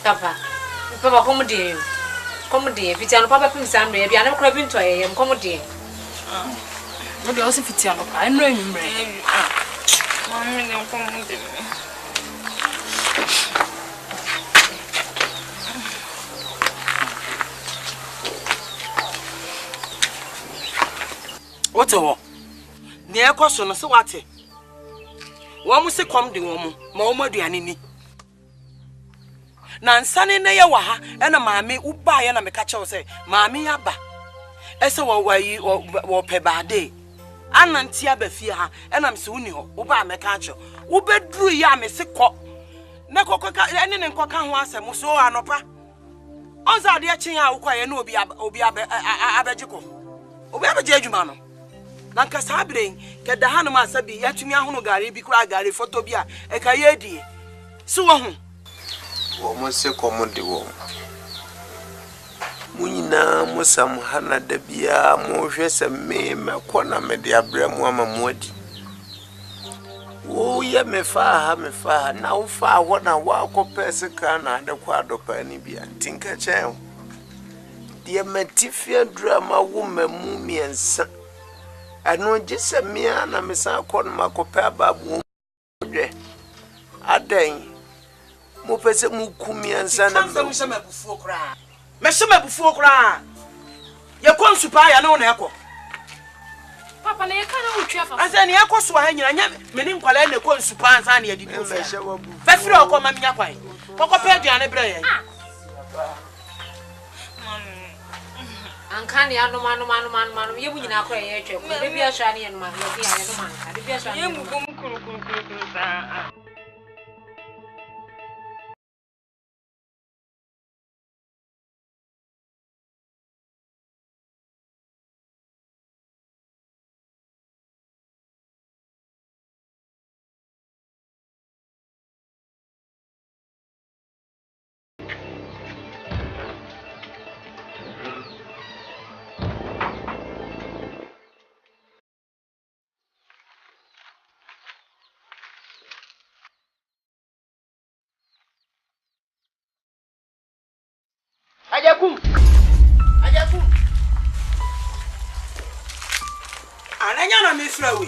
Papa, come dear. Come dear, if it's on Papa Prince and maybe I'm crabbing to a come dear. What else if it's on? I'm running. Mammy, don't come with me. What a war? Near question, so what? One must come the woman, Mamma Dianini. Nansani na ya waha ena maami uba ya na mekacha wo say maami aba ese wo pebade ananti abafie ha ena mse woni ho uba mekacha wo beduru ya me se kɔ na kokoka ene ne nkoka ho asem so anopa onza ade akyen a wo kwaye na obi abegiko obi abeje adwuma no na nka sabren ke da hanu ma sabi yatumi ahono gare bi kura gare photo bi a e ka ye die si wo ho Womose komode wo munyina musam hana da bia mo hwese me mekona me de abremu amamuadi wo ye mefa ha na wo fa ho na wa kopese ka na de kwa dopa ni bia tinka chen de matifia drama wo mamu miensa ano gise me ana mesa kon makopa babu dwe adan mo pese mu kumiansa na me se mabufuo kra me se mabufuo kra ye kon supa ya na wona ekọ Papa na ye kana utwa fa asa ne ekọ so ha nyina nya me ni nkwala na kon supa ansa na ye di bufu fa firi okọ ma mnya kwan kokọ pe aduane bre ye Akan ya no manu ye bunyina akọ ye etwe ko de bia sha ne ye no manu ye bia no manu ka de bia sha ye mu bom kuru sa Ajakum. Ananya na mefra we.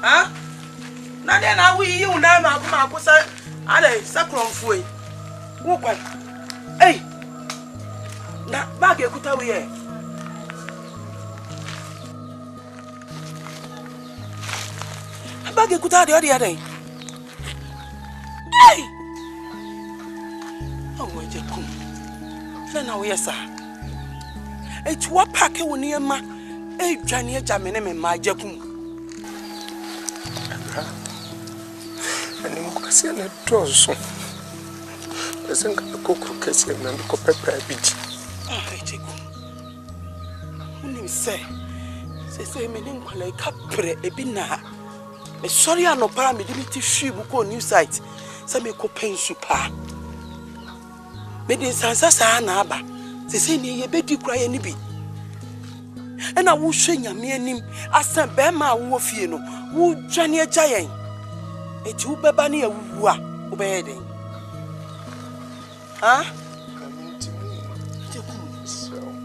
Ha? Na de na we yi una ma akusa ale sakronfo e. Wo kwa. Ei. Na bag ekuta we e. Bag ekuta de odi ade. Ei. Oh, Ajakum. Na we yesa eti wa pack wo ne ma e dwane ajamene me ma Ajakum ani mkwasi na tozo esenga kokuru kesi na ko pepa biji Ajakum uni se me ne nkwala ka pre ebi na me sorry anopa me dimiti hwibu ko new site se me ko pensu pa me de sansa sa na aba se ne ye bedi kura ye ni bi ena wo hwe nyame anim asan be ma wo fie no wo dwane agya yen eti wo beba ne awu a wo be yeden ha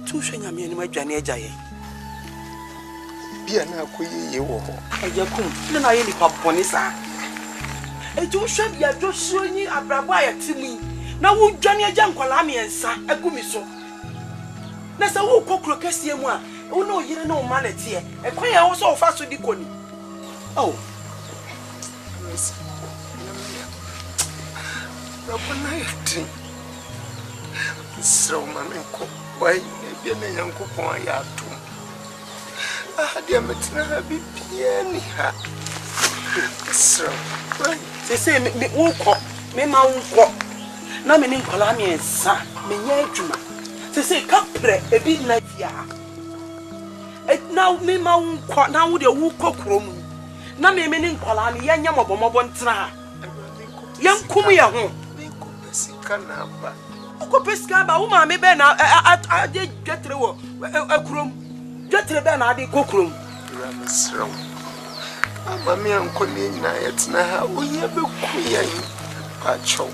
tu hwe nyame anim adwane agya yen bia na akoye ye wo ho Ajakum na ye ni paponi sa eti wo hwe bia dwosuo nyi abrabo ayatimi na wo dwane agya nkwala miensa agumi so na sa wo kokro kasie mu a wo no yire na o malete e kwan ya wo so fa so di koni oh yes rabana yati so manenko wai e bia na yankopon ya to dia metina ha bibia ni ha so wai se me wo ko me ma wo ko na me ni nkwala miensa me nya adwuma se kapre ebi na fia na me ma wo na wo de wo kokrom na me ni nkwala mi yanya mobomobo ntena yankum ye ho ko pesika na ba ko pesika ba wo ma me be na ade dwetre wo akurom dwetre be na ade kokrom ramesro ama mi anko ni nyina yetna ha wo ye be kuyan pa chow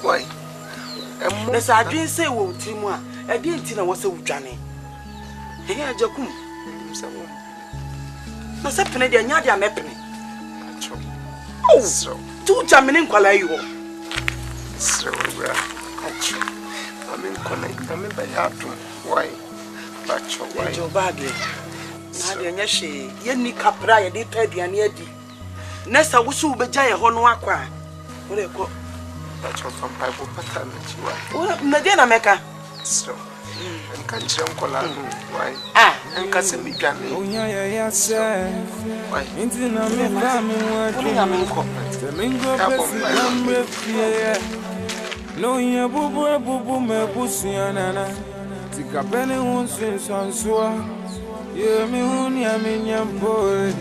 why Na sa adwen say wo tirim a e de nti na wo se wudwane he ya jakum na se pene de nya de amepene acho so tu jamene nkwala yi ho so bra acho amen kona amen ba ya to why acho why jo bage na de nya hwe ye ni kapra ye de ta aduane adi na sa wo su be gya ye ho no akwa wo le ko acho from bible pattern chiwa wo na de na meka so nka nkyerɛ nkɔla no why nka sɛ medwane onya ya sɛ why nti na me ba me wadu sɛ mengo pesi amre fie no nya bubu me busuanana tika pene hunsun sansoa ye me huni amenya boy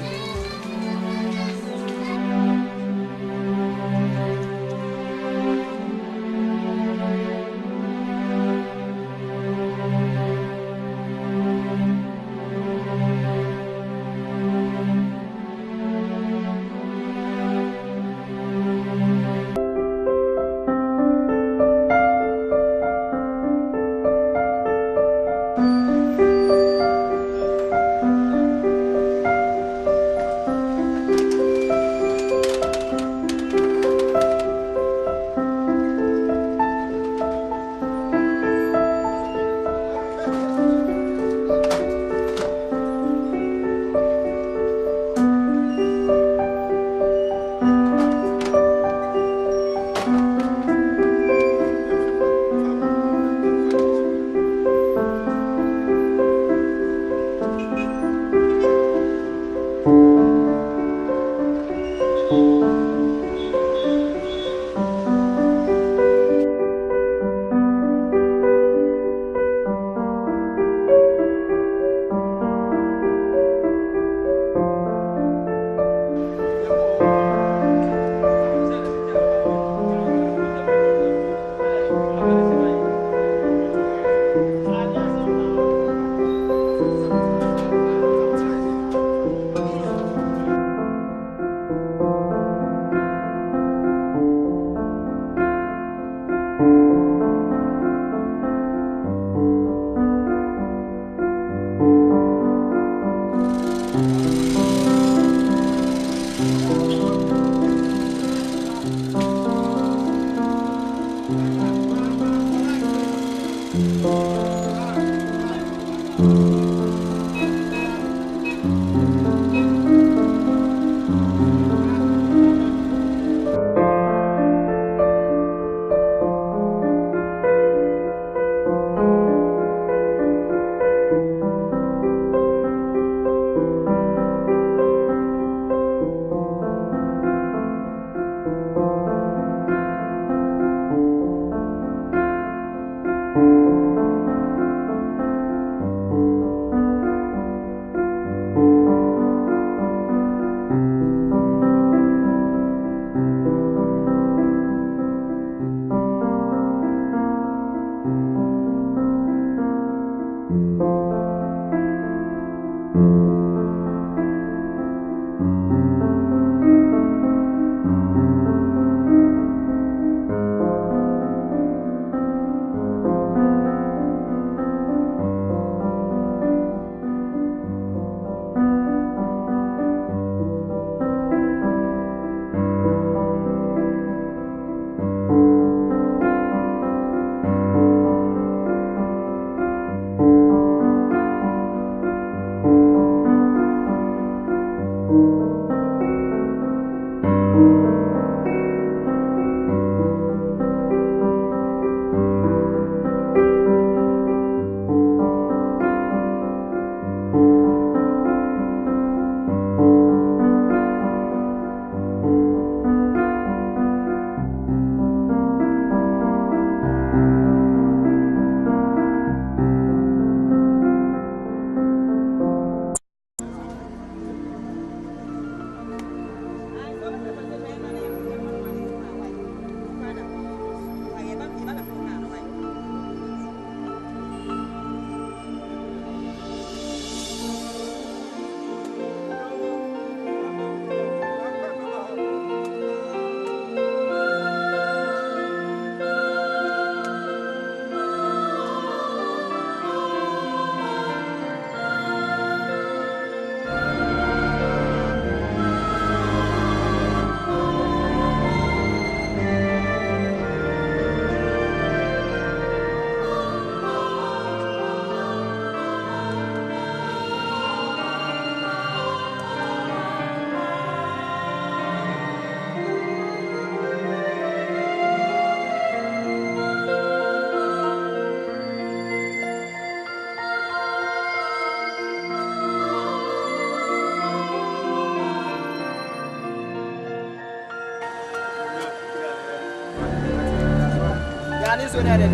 so na de.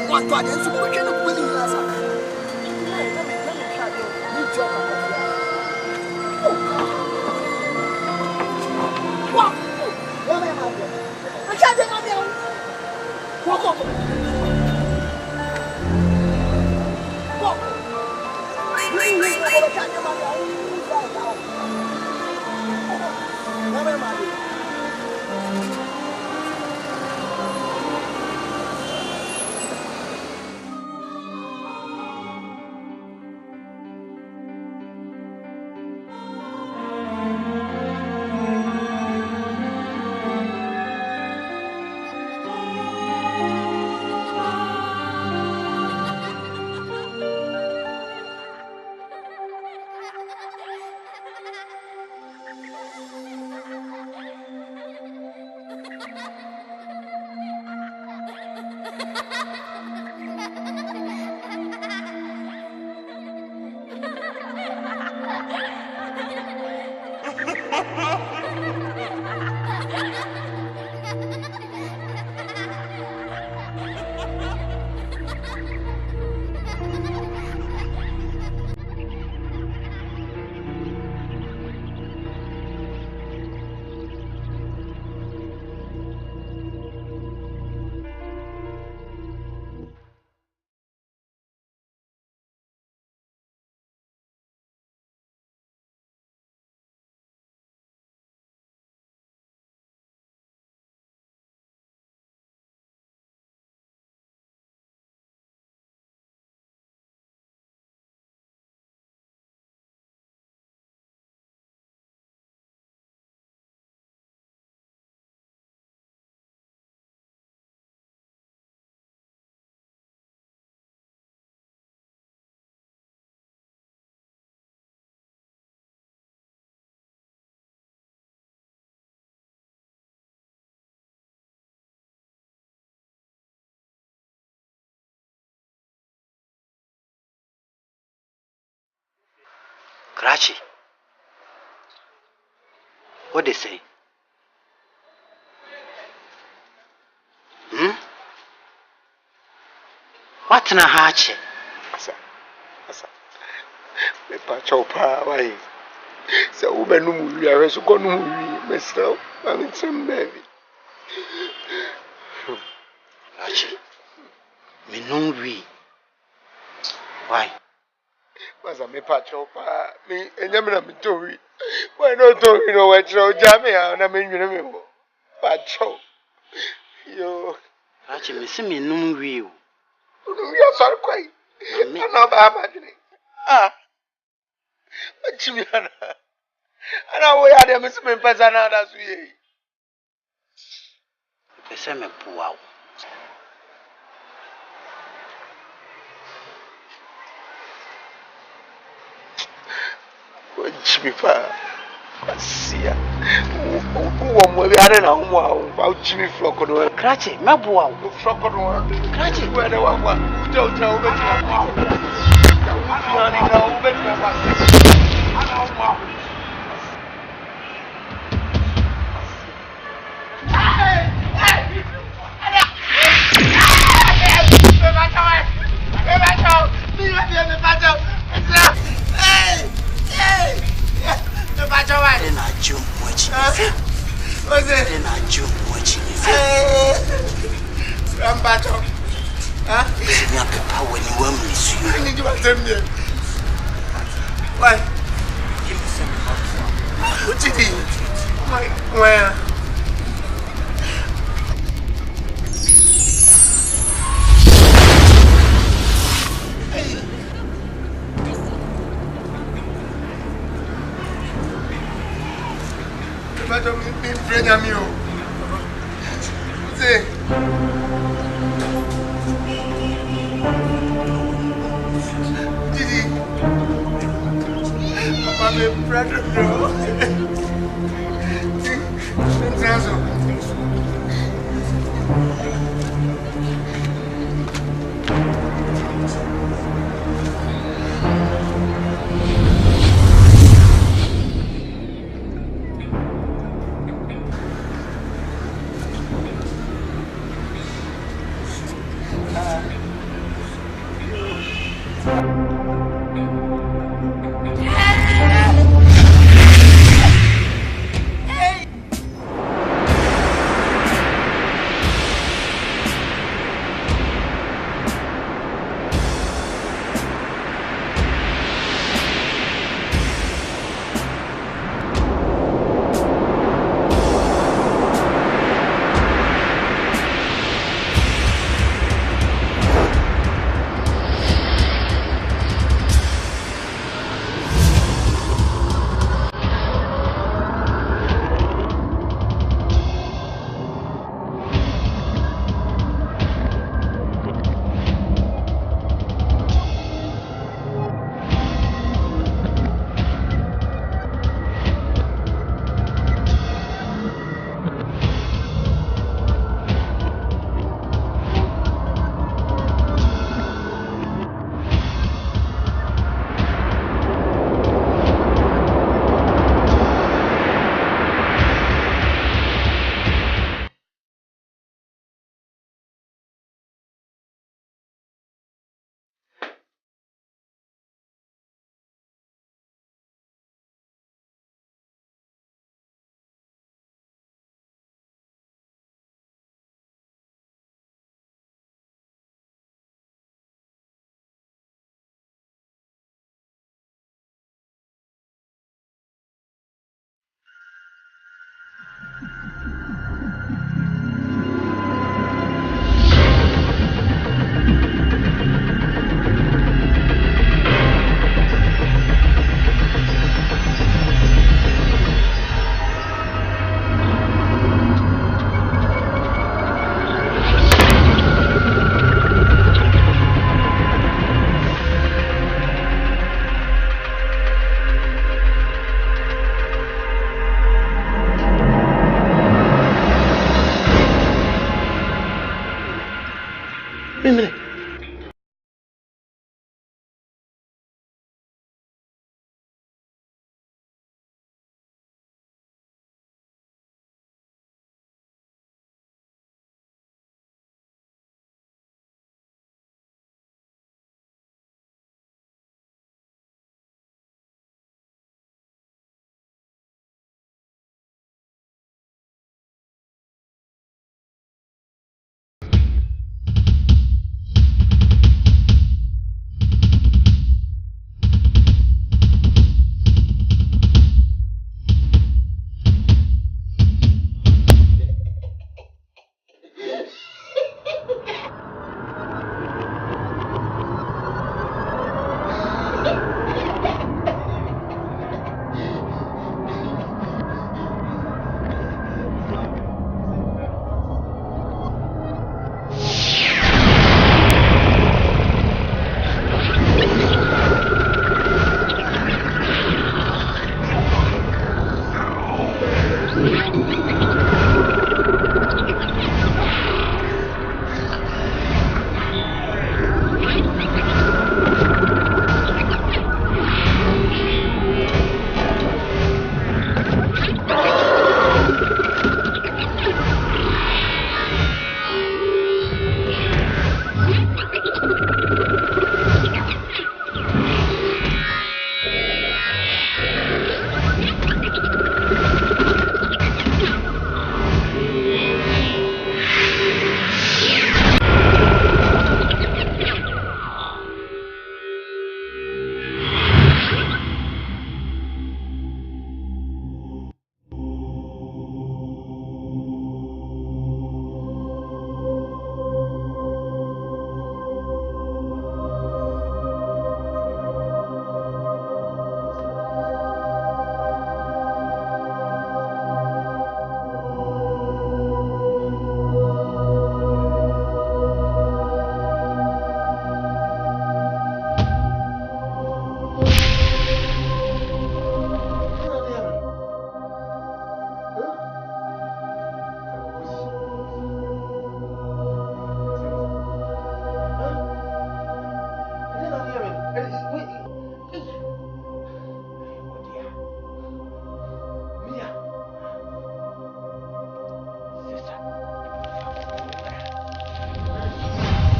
What God is working with us. I can't do my own. Walk up. Walk. I can't do my own. Karachi. What they say? What na hache? Asa. Me pa chopa why? Se u be no mu wi awe so ko no mu wi mesra ma me ntem baby. Karachi. Me no wi. Why? Masa me pa chopa me enyam na me towi. Why no towi no we tro jame ha na me nwene me ho. Pa cho. Yo. Karachi me se me no wi o. We are sorry quite. No ba imagine. Chimiana. Ana we are them some person na that's we. Pese me puwa. Chimifa. Asia. Wo mo we are na ho mo ba chimi flock no. Karachi me buwa. Flock no. Karachi we na wa. Uta we ti. Ani na we ti ba. Ana ho ma. Hey! What's it? Then I joke watching it. I'm back up. Huh? It's not papa when you want me to you. I need you to tell me. Why? Give me some hot. What did he? Where? But I'm being friend of you. See? Didi. I'm a brother, bro.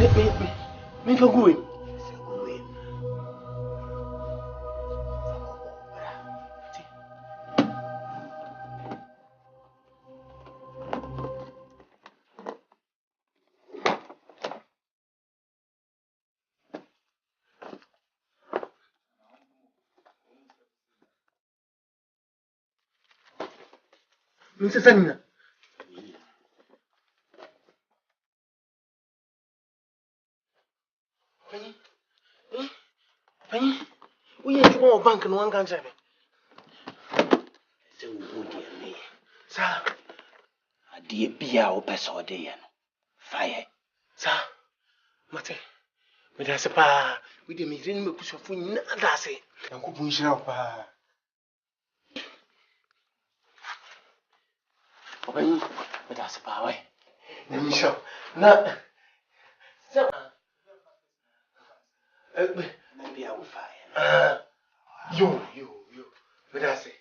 Me for going. Mr. Sanina. Penny, we ain't going to bank in one country. So would you me? Sir, A dear beer or peso day and fire. sir, Mate, but that's a pa. We didn't make any push of winning. That's it. I'm going to show up. Penny, but that's a power. Let me show. No, sir. Maybe I will fire. You. But that's it.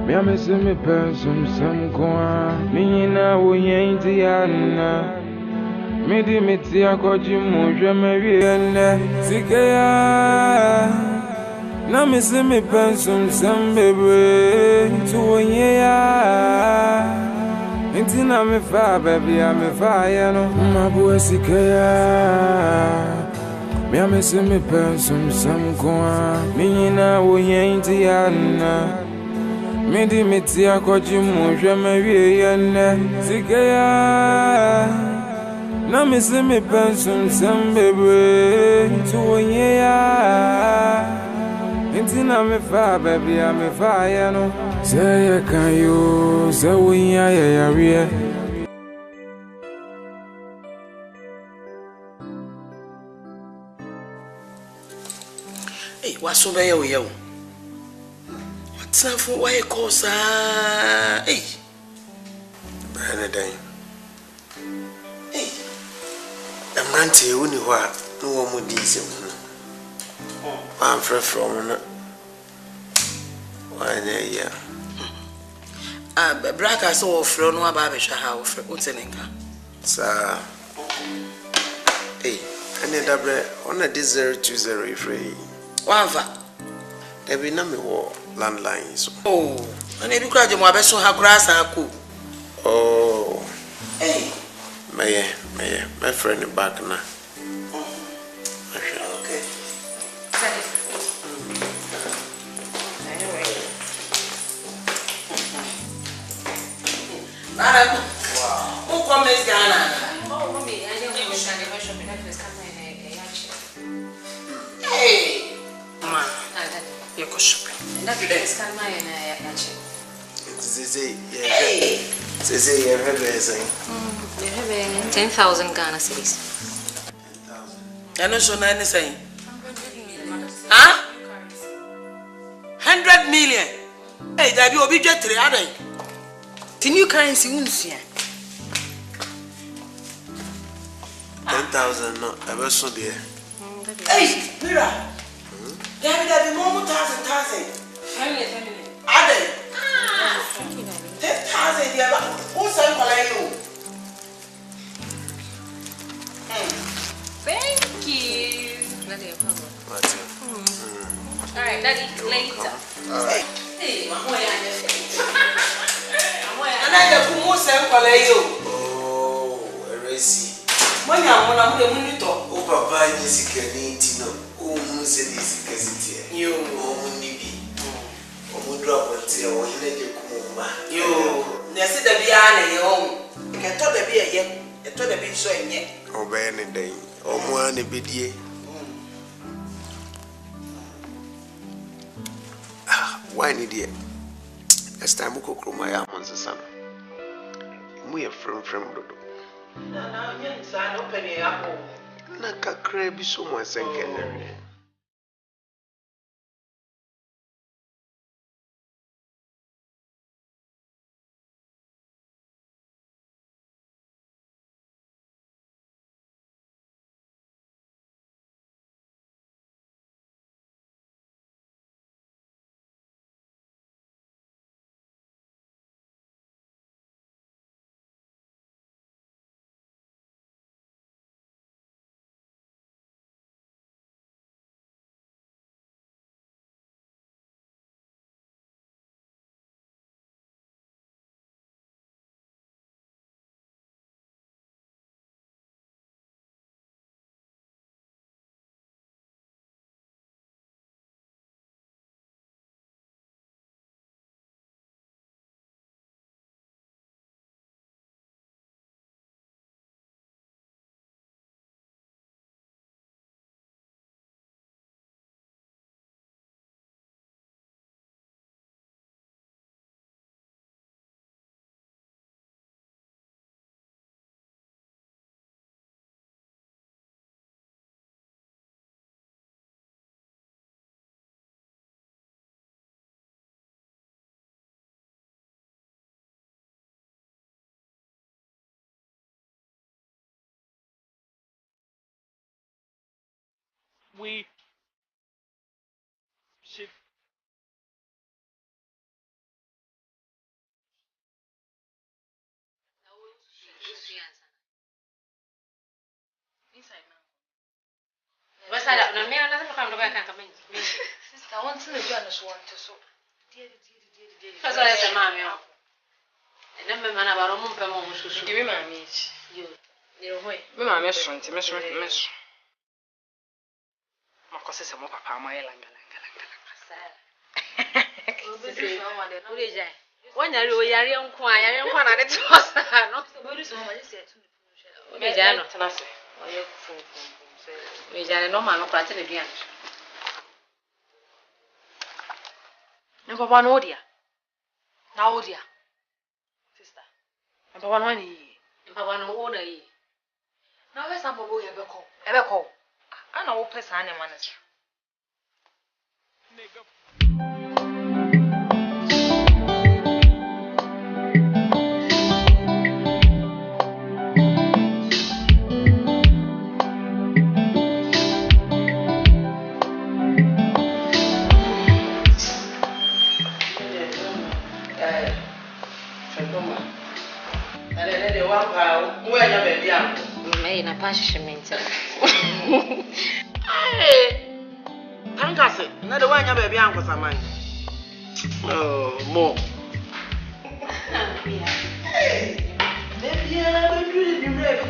Me a miss me person some coin. Me na wo yen ti ana. Me di me ti akoji mo hwe me wiene. Sikaya. Na miss me person some baby. To wo yen ya. Inti na me fa baby a me fa ya no. Ma bo sikaya. Me a miss me person some coin. Me na wo yen ti ana. Me di me ti akoji mo hwe me wiene. Sikaya. Na me se me pension some baby. To wo yen ya. Inti na me fa baby a me fa ya no. Say ya kan yo, say wo yen ya re. Hey, what's over here? What's up for why cause hey. Anything. Hey. I'm ranting you ni wa no wo mo di se mo. I'm from no. Why yeah. Braka so ofro no aba be hwa ha ofro untenenka. Sir. Hey, any double on a 020 free. Wanva. There be na me wo landlines. Oh, and you cry mo abeso ha grass aku. Oh. Hey. My friend back now. Okay. Wow. Who comes Ghana? Oh, mommy, I know we should have shopping at this company. Hey. Ma. You go shopping. That is company and Say you have you have 10,000 Ghana cedis. And also 9 saying. Huh? 100 million. Hey, that you be get 300. The new currency won't see. 10,000 no, I was so dear. Hey, Mira. There be more thousand. Are they? 10,000 dear. Who's saying for you? Thank you. All right, Daddy, later. All right. Hey, And I Oh, Eresi. Money I'm on a monitor. Oh, Papa, is Tino. Oh, who said this is you, oh, Nibi. Oh, who drop a tear or let you come. You, Nessie the Biana, your own. You can talk the beer yet. I told the big showing yet. Oh, any day. Oh, one a bit. Why need ye? As time we cook my almonds, son. We are from Dodo. Now, yes, I open your apple. Naka crabby so much secondary. We should What's that? No, me, I'm not coming back. Sister, I want to know you want to so. That's what I said, Mammy. And then my man about a month per month. Give me my meat. You way. Me, my miss. My cousin, some papa, my langa. When you're young, quiet, and one at it was not so good. So much said to me, Jano, Tanasi. We are no man of Pratin again. Number one, oh dear. Now, dear. Sister. Number one, number one, owner. Now, where's some boy ever call? I know what person I am. May na punishment. Tankase, another one, your baby uncle, some man. Oh, more. Hey, maybe I'm really brave.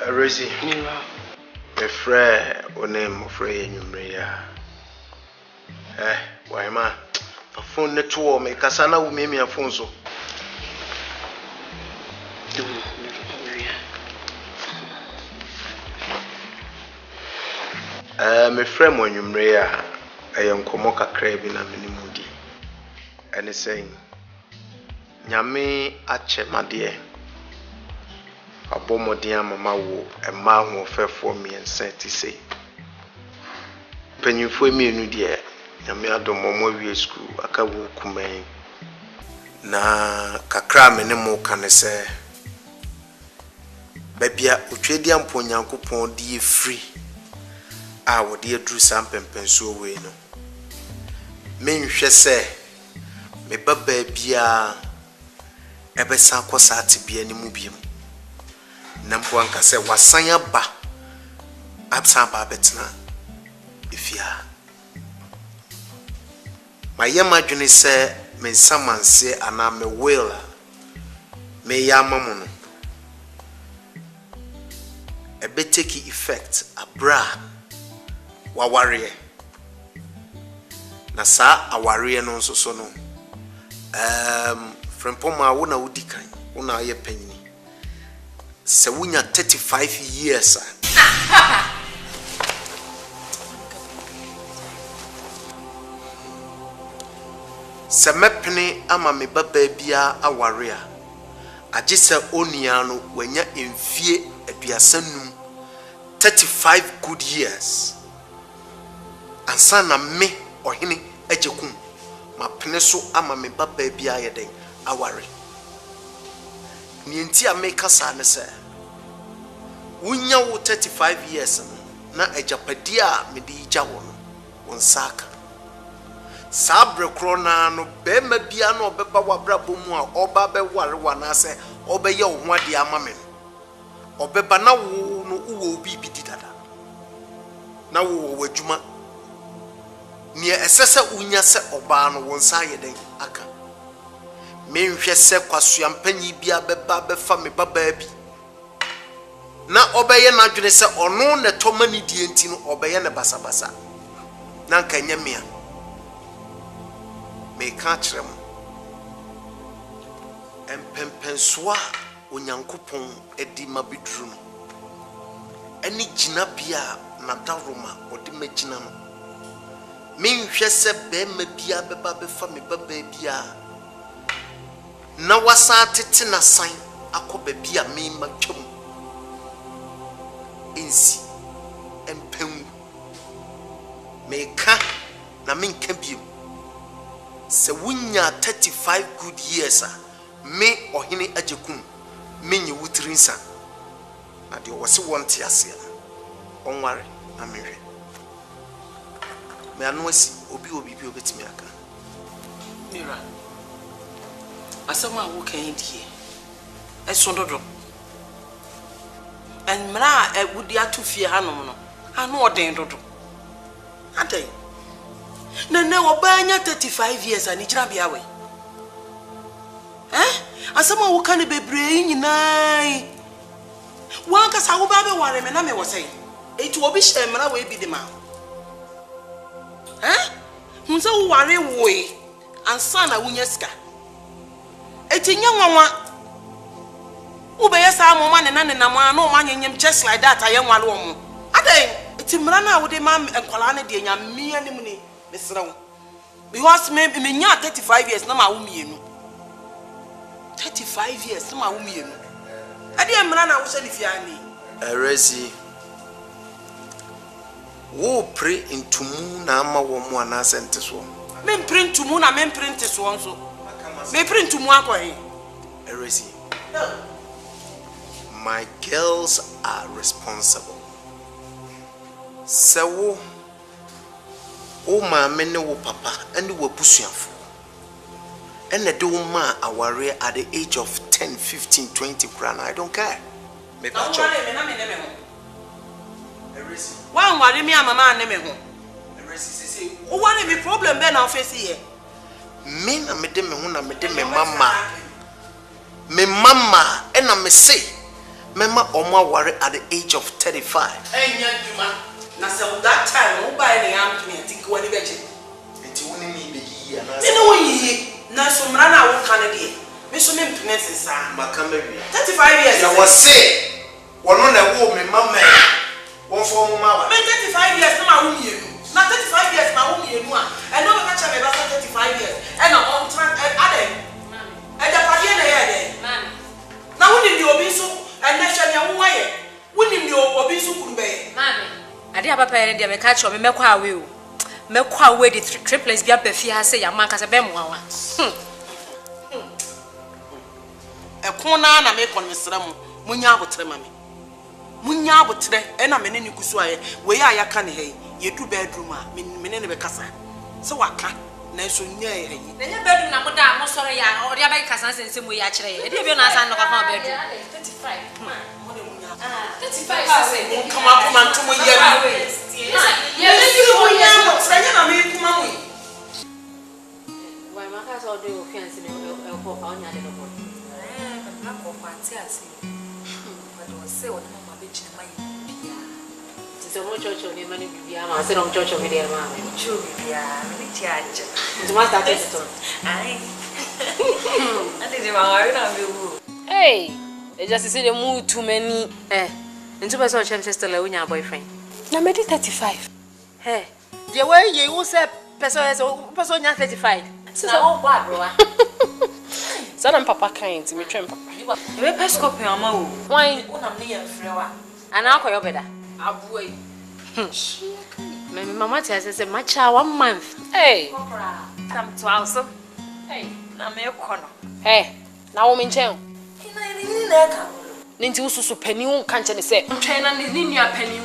Resi, my friend, or name of Frey and Umrea. Why, man? A phone the tour, make Cassana will make me a phone so. My friend, when Umrea, I am Komoka craving a minimudi. And he's saying, Yame Ache, my dear. Abomodia mama wo e ma ho fe for me and sent say penyufo mi enu de nyame adomo mo wie school aka wo kuman na kakra me ne mo kan se babia otwedi ampo nyankopon de free a wo de aduru sampempenso we no menhwe se me baba bia ebe san kwasa te bia ni mu biem Nampuanka se wasanya ba absan ba betna ifia my yama dwene se me samanse ana me will me yama mu no e be take effect abra waware na sa aware no nso so no frempoma wo na wodi kan wo na ye panyi se wunya 35 years se mepene ama me baba bia aware a agye se onua no wanya emfie aduasanum 35 good years ansa na me ohene agyekum mapene so ama me baba bia yeden aware ni enti a me kasa ne se wunya wo 35 years na ajapadi a me di gya wo no wonsaka sabre krona no be ma bia no obeba wabrabo mu a oba be ware wana se obeye wo ho ade ama me obeba na wo no uwo obi bidi dada na wo wadwuma ni esese unya se oba no wonsa yeden aka menhwe se kwasua mpanyi bia beba befa me baba bi na obeye na dwene se ono ne tomani die enti no obeye ne basabasa na nkanya mia me ka kyerem empempensoa onyankopon edi mabidru no eni gina bia na daroma odi magina no menhwe se be ma bia beba befa me baba bia na wasa tete na san akoba bia me matwam ensi empengu me ka na menka biem se wunya 35 good years me ohene ajekum menye wutrinsa na de wose wonte ase onware na mehwe me anu asi obi obetimi aka mira asama wo kan die esondodo en mra wudi atufie hanom no anu oden dodo aden na obanya 35 years ani gira bia we asama wo kan bebre nyinai wanka sa wo ba be ware me na me wo sei eti obi hye mra we bi de ma hunza wo ware wo ansa na wunya sika eti nyanwa wo be yesa amoma ne na ne na ma na o manyanyem just like that ayenwale wo mo adan eti mra na wo de ma enkwala ne de nyame anim ni mesrawo because me nya 35 years na ma wo mienu 35 years na ma wo mienu ade mra na wo se ni fiani erezi wo pre intumu na ama wo mu ana sente so me print tumu na me print so nso me print tumu akohe erezi my girls are responsible so o ma me ne wo papa and wo busuafo and the do ma aware at the age of 10 15 20 grand I don't care me pa cho erezi wan ware me amama ne me ho erezi sisi o ware me problem be na face here me na me de me ho na me de me mama and na me say mema omo aware at the age of 35 enya djuma na se that time wo buy ne am to me think wani beje enti woni mi be yi ana se no yi na so mra na wo kan de me so me implement sa makama wi 35 years ya wose wono na wo me mama won fo mo ma wa me 35 years na ma wo mienu na 35 years na wo mienu a e no be ka cha me ba 35 years e na on track aden e da pa ye na ye de na wo ni obi so e na hwe ne wo waye wo ni obi so kuru be mami ade papa ye de me ka cha me mekwa awe o mekwa awe the triplets bia ba fi ha se ya man ka se be mo wa ekona na me konmisra mu munya abotre mame munya abotre e na me ne ni kusu aye we ya yaka ne he ye du bedroom a me ne be kasa se waka na so nya ye yi na nya bedroom na moda mo soro ya o dia ba kasa sense mu ya kire ye e de bi na san no ka bedroom 35 mo de munya Come on, to me, why my house all do fancy on your little boy? So much church on your money, I said on church of media, mamma. It's my start. Hey, they just see the mood too many. And two person chance to love your boyfriend. Now, maybe 35. Hey, the way you will say person 35. So, what, bro? Son and papa kind to me, tramp. You are pescope your mouth. Why, I'm near Frewa. And I'll call you better. I'll wait. Mamma says, "My child, 1 month." Hey, come to also. Hey, now me a corner. Hey, now I'm in jail. Ninti ususu penny won't can't say. I'm trying to need your penny.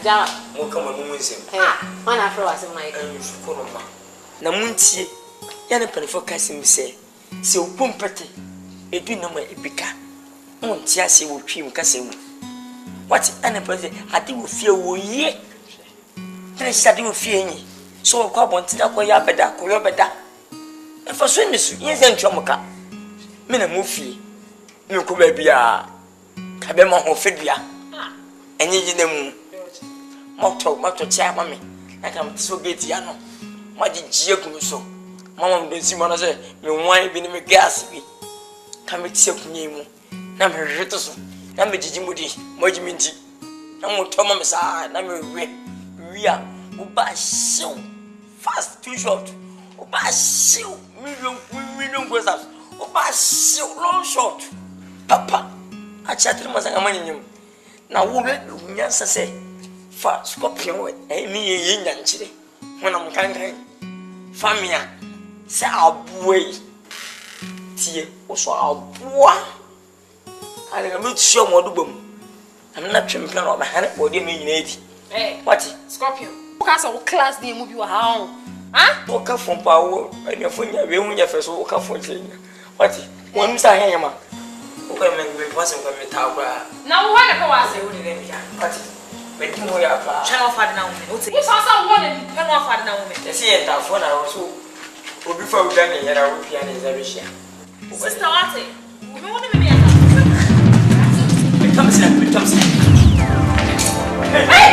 Ja, mo come on, Munsim. Hey, one after was in my Sukuruma. Namunti, Yana Penifocassim say, so pumpety, a dinner ebika. Montiasi will trim Cassim. What an president I do feel ye. Then I said you fear me. So I want to know your better. And for swimmers, yes, and Chomoka. Mina Muffy. No could be a Cabema or Fibia. And you them motto chair, mammy. I come so get Yano. What did you so? Mamma don't see one say, you wine being a gas. Come with silk name. Number Ritoson. Number Jimudi, Mojiminti. I'm Thomas. Number we are Uba so fast, too short. Uba so million questions. Uba so long short. Papa, I chatted with my money. Now, who will answer say, for scorpion, me in Yanchi when I'm kind. Famia, say our boy. Tea, also our boy. I am not sure what to do. I'm not champion of my hand body mean 80. Hey, what? Scorpion. Who has a class name of your house? Huh? Walk up from power and your phone, your first walk up for what? Once I am. Okay, man, wasn't going to talk. Now, what was it? What? But you know, your channel for now. What's one and come off at now? Let's see it that phone. I was so before we done it, I will be an exhibition. Sister, what's it? We want to be Come see. Hey!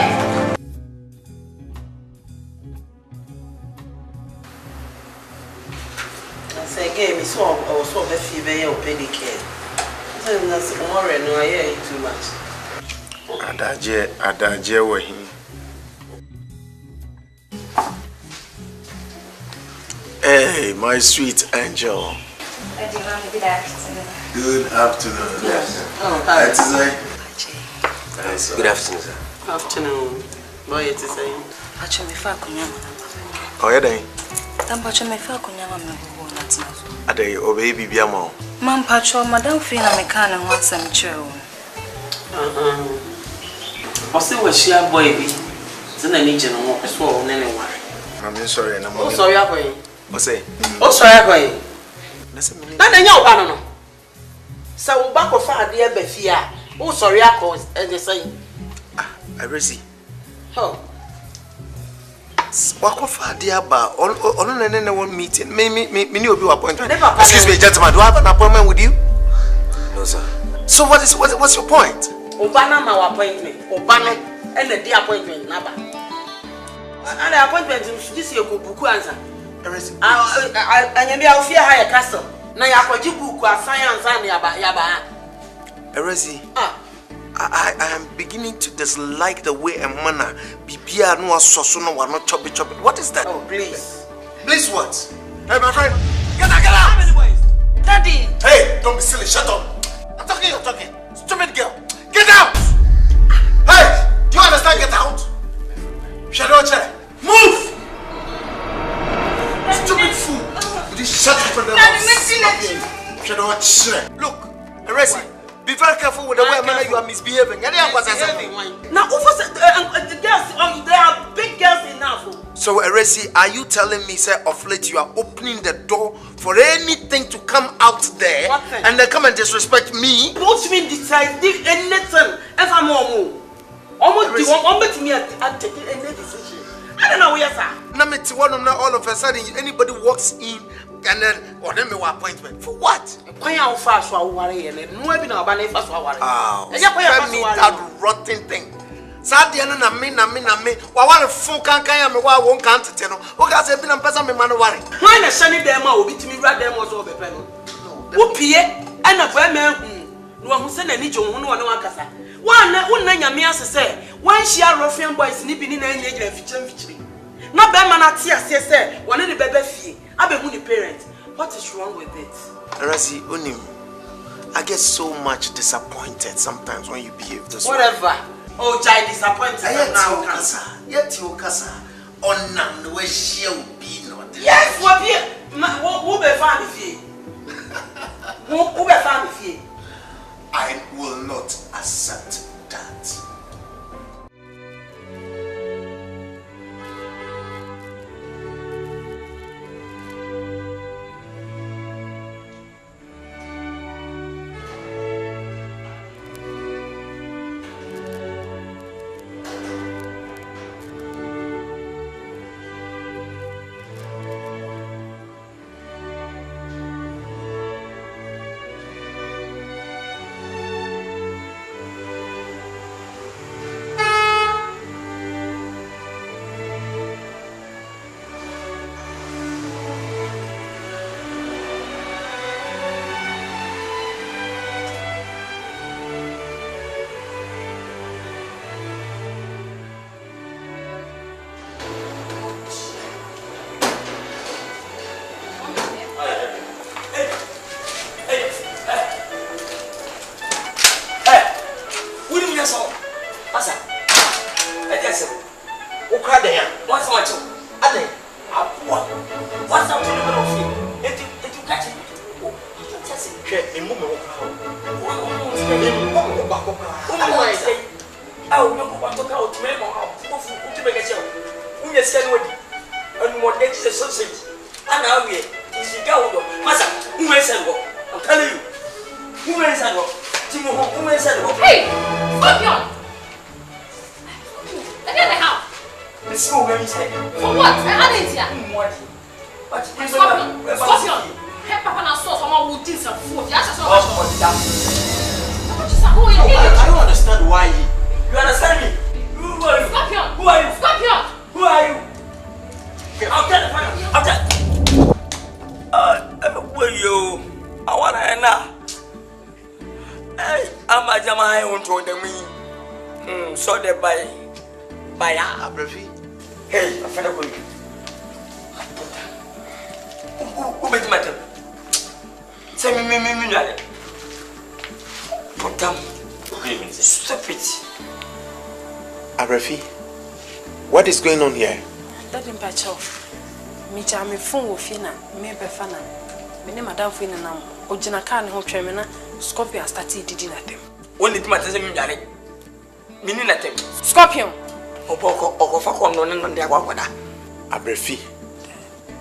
I say, gave me so I was so very or pedicure. That's more no, I hear too much. Adaje were him. Hey, my sweet angel. Good afternoon. Good afternoon. Yes. Oh, hi. Good afternoon, sir. Afternoon. Boy, it is saying. Pacho me fa kunya. Oh, yeah, then. Pacho me fa kunya me go na tina. Ade obey bibia mo. Man pacho madam fi na me kan ho asem kire wo. I say we share boy bi. Zena ni je no so o ne ne ware. I'm sorry na mo. Oh, sorry akoy. O say. Oh, sorry akoy. Na nya oba no. Sa wo ba ko fa ade ba fi a. Oh, sorry akoy e dey say. I resi. Oh. Wakofa diaba ono nene one meeting me ni obi appointment. Excuse me gentlemen, do I have an appointment with you? No sir. So what's your point? Obana ma appointment. Obano and the appointment naba. And the appointment this year go buku answer. Anyame a fear higher castle. Na ya kwaji buku science and yaba. Erezi. I am beginning to dislike the way a manner bibia no asoso no wa no choppy. What is that? Oh, please. Please what? Hey, my friend. Get out. Daddy. Hey, don't be silly. Shut up. I'm talking. Stupid girl. Get out. Hey, do you understand? Get out. Shadow chair. Move. Stupid fool. Will you shut up and then Shadow chair. Look, Erezi. Be very careful with the way manner you are misbehaving. Now, the girls, they are big girls enough. So, Eresi, are you telling me, sir, of late you are opening the door for anything to come out there and they come and disrespect me? What you mean decide anything? If I'm almost me at taking any decision. I don't know where, sir. Namity one of all of a sudden anybody walks in and then or them your appointment. For what? Why how fast I worry and no even about if I worry. That rotten thing. Sadia na me. Wa want phone kan me wa won kan tete no. O ga say bi na pesa me man worry. Why na shani dem a obi timi ra dem so be pe no. Wo pie e na fa me hu. No hu se na ni jo hu no wona wakasa. Wonna nyame asese wan share Ruffian boys ni bi ni na enya gira fichiri na be ma na tie ase se wona ni bebe fie abehu ni parents. What is wrong with it? Rasi onim, I get so much disappointed sometimes when you behave this whatever way. Oh, jai disappointed now cancer yet you kasa onam no we share be no. Yes, what be wo be fa ni fie wo be fa ni fie. I will not accept that. What is going on here? That didn't patch off. Me jam me phone with Fina, me befana. Me name Madame Fina now. Ojina can home tremena. Scorpion started did nothing. When did matters mean that? Meaning nothing. Scorpion. Or for one on the Aguada. Abrefi.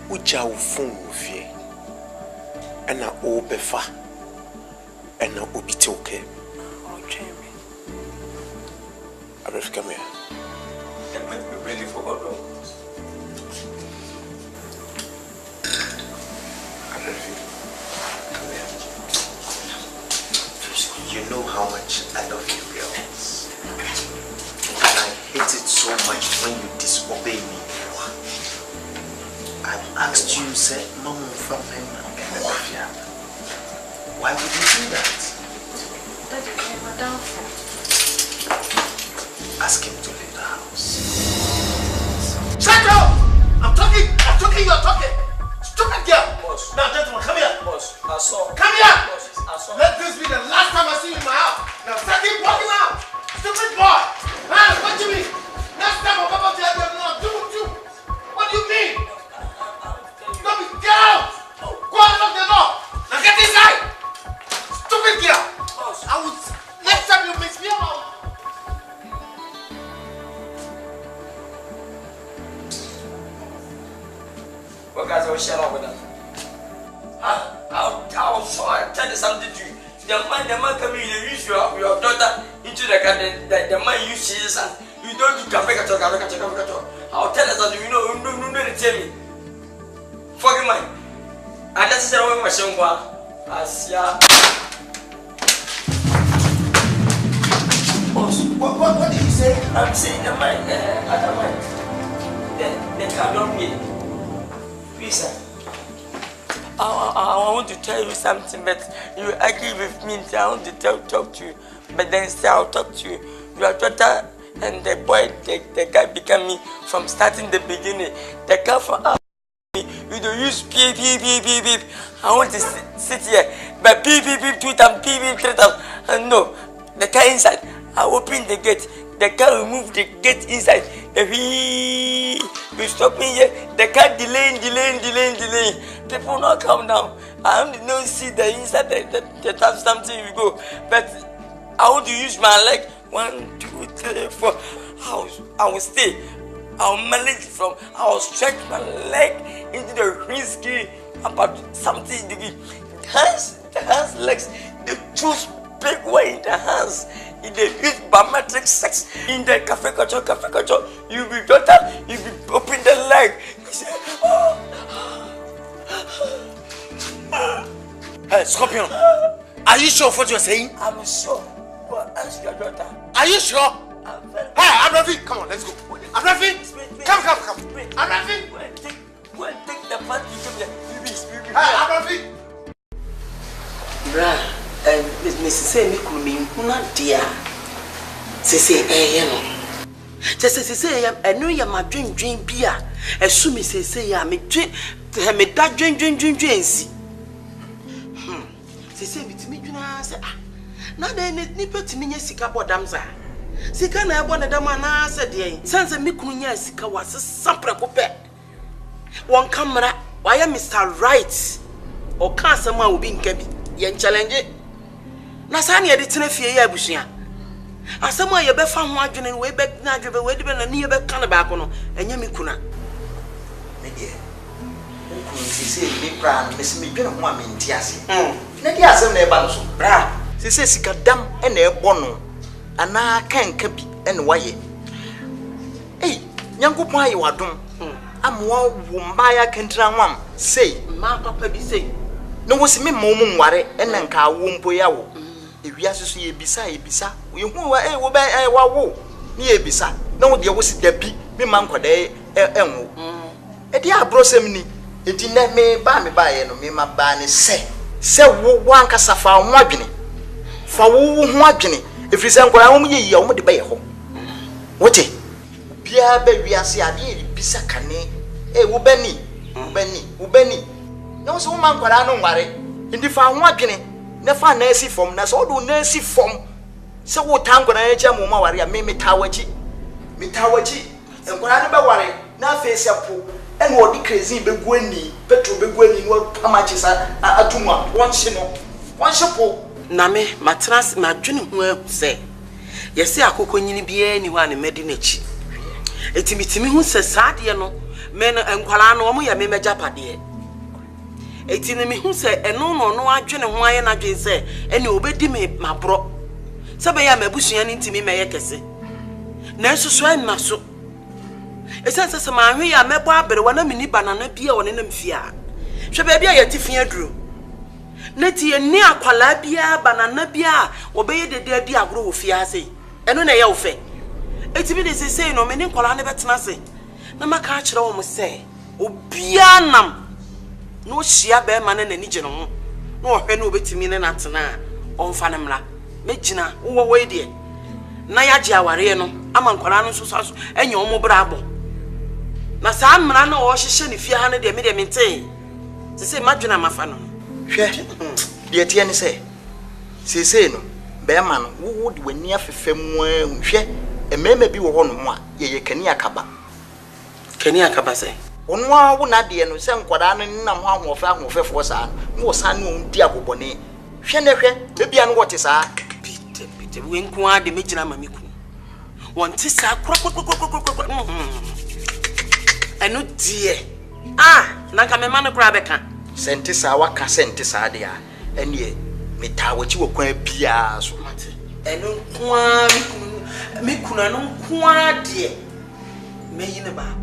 Uja phone with ye. And a o befa. And a obitoke. Oh, Jamie. Abrefi, come here. Really forgot. You know how much I love you, girls. And I hate it so much when you disobey me. I've asked you, say, Mom, from him. Why would you do that? Daddy, Madame. Ask him to leave the house. Shut up! I'm talking, you're talking. Stupid girl. Boss. Now, gentlemen, come here. Boss, I saw. Come here. Boss, I saw. Let this be the last time I see you in my house. Now, start walking out. Stupid boy. Man, what do you mean? Next time I'm about to have you, no, do. What do you mean? Don't be girl. Go and lock the door. Now, get inside. Stupid girl. Boss. I will, next time you mix me up. Guys, I will share up with them. I'll tell you something to you. The man coming in, you use your daughter into into the car, the man you see is you don't do cafe. I'll tell us that you know, no, tell me. Forgive me. And that's the way my son was. Asia. What did you say? I'm saying the man, other man. The car don't me. Please, sir. I want to tell you something, but you agree with me. I want to talk to you, but then still I'll talk to you. Your daughter and the boy, the guy became me from starting the beginning. The car for me, you don't use beep. I want to sit here, but beep 2 times, beep 3 times. And no, the car inside. I open the gate. The car remove the gate inside. You stop me here. The car delaying. People not come down. I only know see the inside. They have something you go. But I want to use my leg. 1, 2, 3, 4. I will stay. I'll manage from. I'll stretch my leg into the risky about something. The hands legs. The two big way in the hands. In the use biometric sex in the cafe culture, you be daughter, you be open the leg. Hey, Scorpion, are you sure of what you're saying? I'm sure. But ask your daughter. Are you sure? Hey, Abrafi, come on, let's go. Abrafi, come. Abrafi, Go and take the part you give them. Hey, Abrafi. Bruh. Mrs. Say, me could be una dear. Say, no. Just say, I know you're my dream beer. As soon as say, I'm a drink, me that drink, see. Say, with me, you know, say, now they need to me, SIKA, what damn, sir. SIKA, I wanted a man answer, dear. Sans a Mikunya SIKA was a supper cope. One camera, why am Mr. Right? Or can't someone will be in Kebi? Yen challenge it. Na sani edi tene fie ya abusia asem a ye be fa ho adwene we be na adwebe we de be na ne ye be kan ba ko no enye me kuna me de ku sisi mi pra me se me dwene ho a me ntiase na di asem na e ba no so bra sisi sika dam e na e bo no ana kanka bi e ne waye nyankopon aye wadom amwa wo mba ya kentra nwam sei ma papa bi sei no wo se me mo nware e na nka wo mpo ya wo ewia susu ye bisa we hu wa wo ba wa wo ni ye bisa na wo de wo si dabi me man kwada enwo e de abrosem ni edi na me ba ye no me ma ba ne se wo wanka safa ho adwene fa wo ho adwene efiri se nkora wo ye wo de ba ye ho wote bia ba wiase ade ye bisa kane wo bani na wo so man kwada no nware ndi fa ho adwene na fa na esi fom na so do na esi fom se wo tango na eja mo ma ware a me metawaji enkwara ne be ware na fa esi apo en wo di crazy be guani petro be guani wo pamachi sa atumwa won po na me matras ma dwene ho se yesi akoko nyini bia ni wa ne medi na chi etimitimi hu se saade no me no enkwara no mo ya me megapade eti ne me hu se eno no adwene ho aye na dwen se ene obedi me mabro se be ya mabusua ni ntimi meye kese na susu an maso esense se ma hwe ya mebo abere wana mini banana bia wona na mfia hwe ba bia yetifin aduro na ti eni akwala bia banana bia obeye dede adi agro wo fia sei eno na ye wo fe eti bi de se no me ni kwala ne betena se na maka a kire wo mo se obia nam no shia be ma na nani gye no ho na ohwe na obetimi ne natena onfa ne mra megina wo we de na ya gye aware no ama nkwara no so enye omo bra abo na sa mra na o hyehye ne fie ha ne de me de mente se madwena mafa no hwe de tie ne se no be ma no wo de wani afefam hwe emema bi wo ho no mo a ye kani akaba se ono a wo na de no se nkwada no nam ho ahofefo saa no wo san no di agobone hwe ne hwe be bia no wote saa pite we nko ade megina mamiku wonte saa kro eno die na ka me ma no kra beka sente saa waka sente saa de a ene metawachi wo kwan bia so eno kwa me kuna no kwa de me yine ba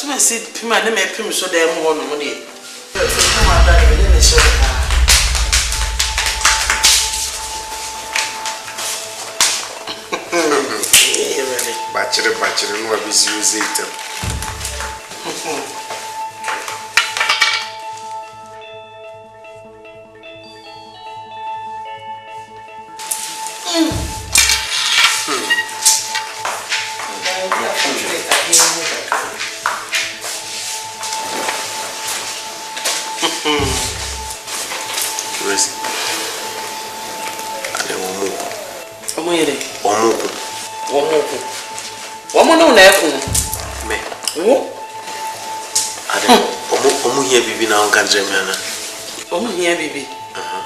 I said, Pima, let me pim so damn one of money. Bachelor, no abuse use it.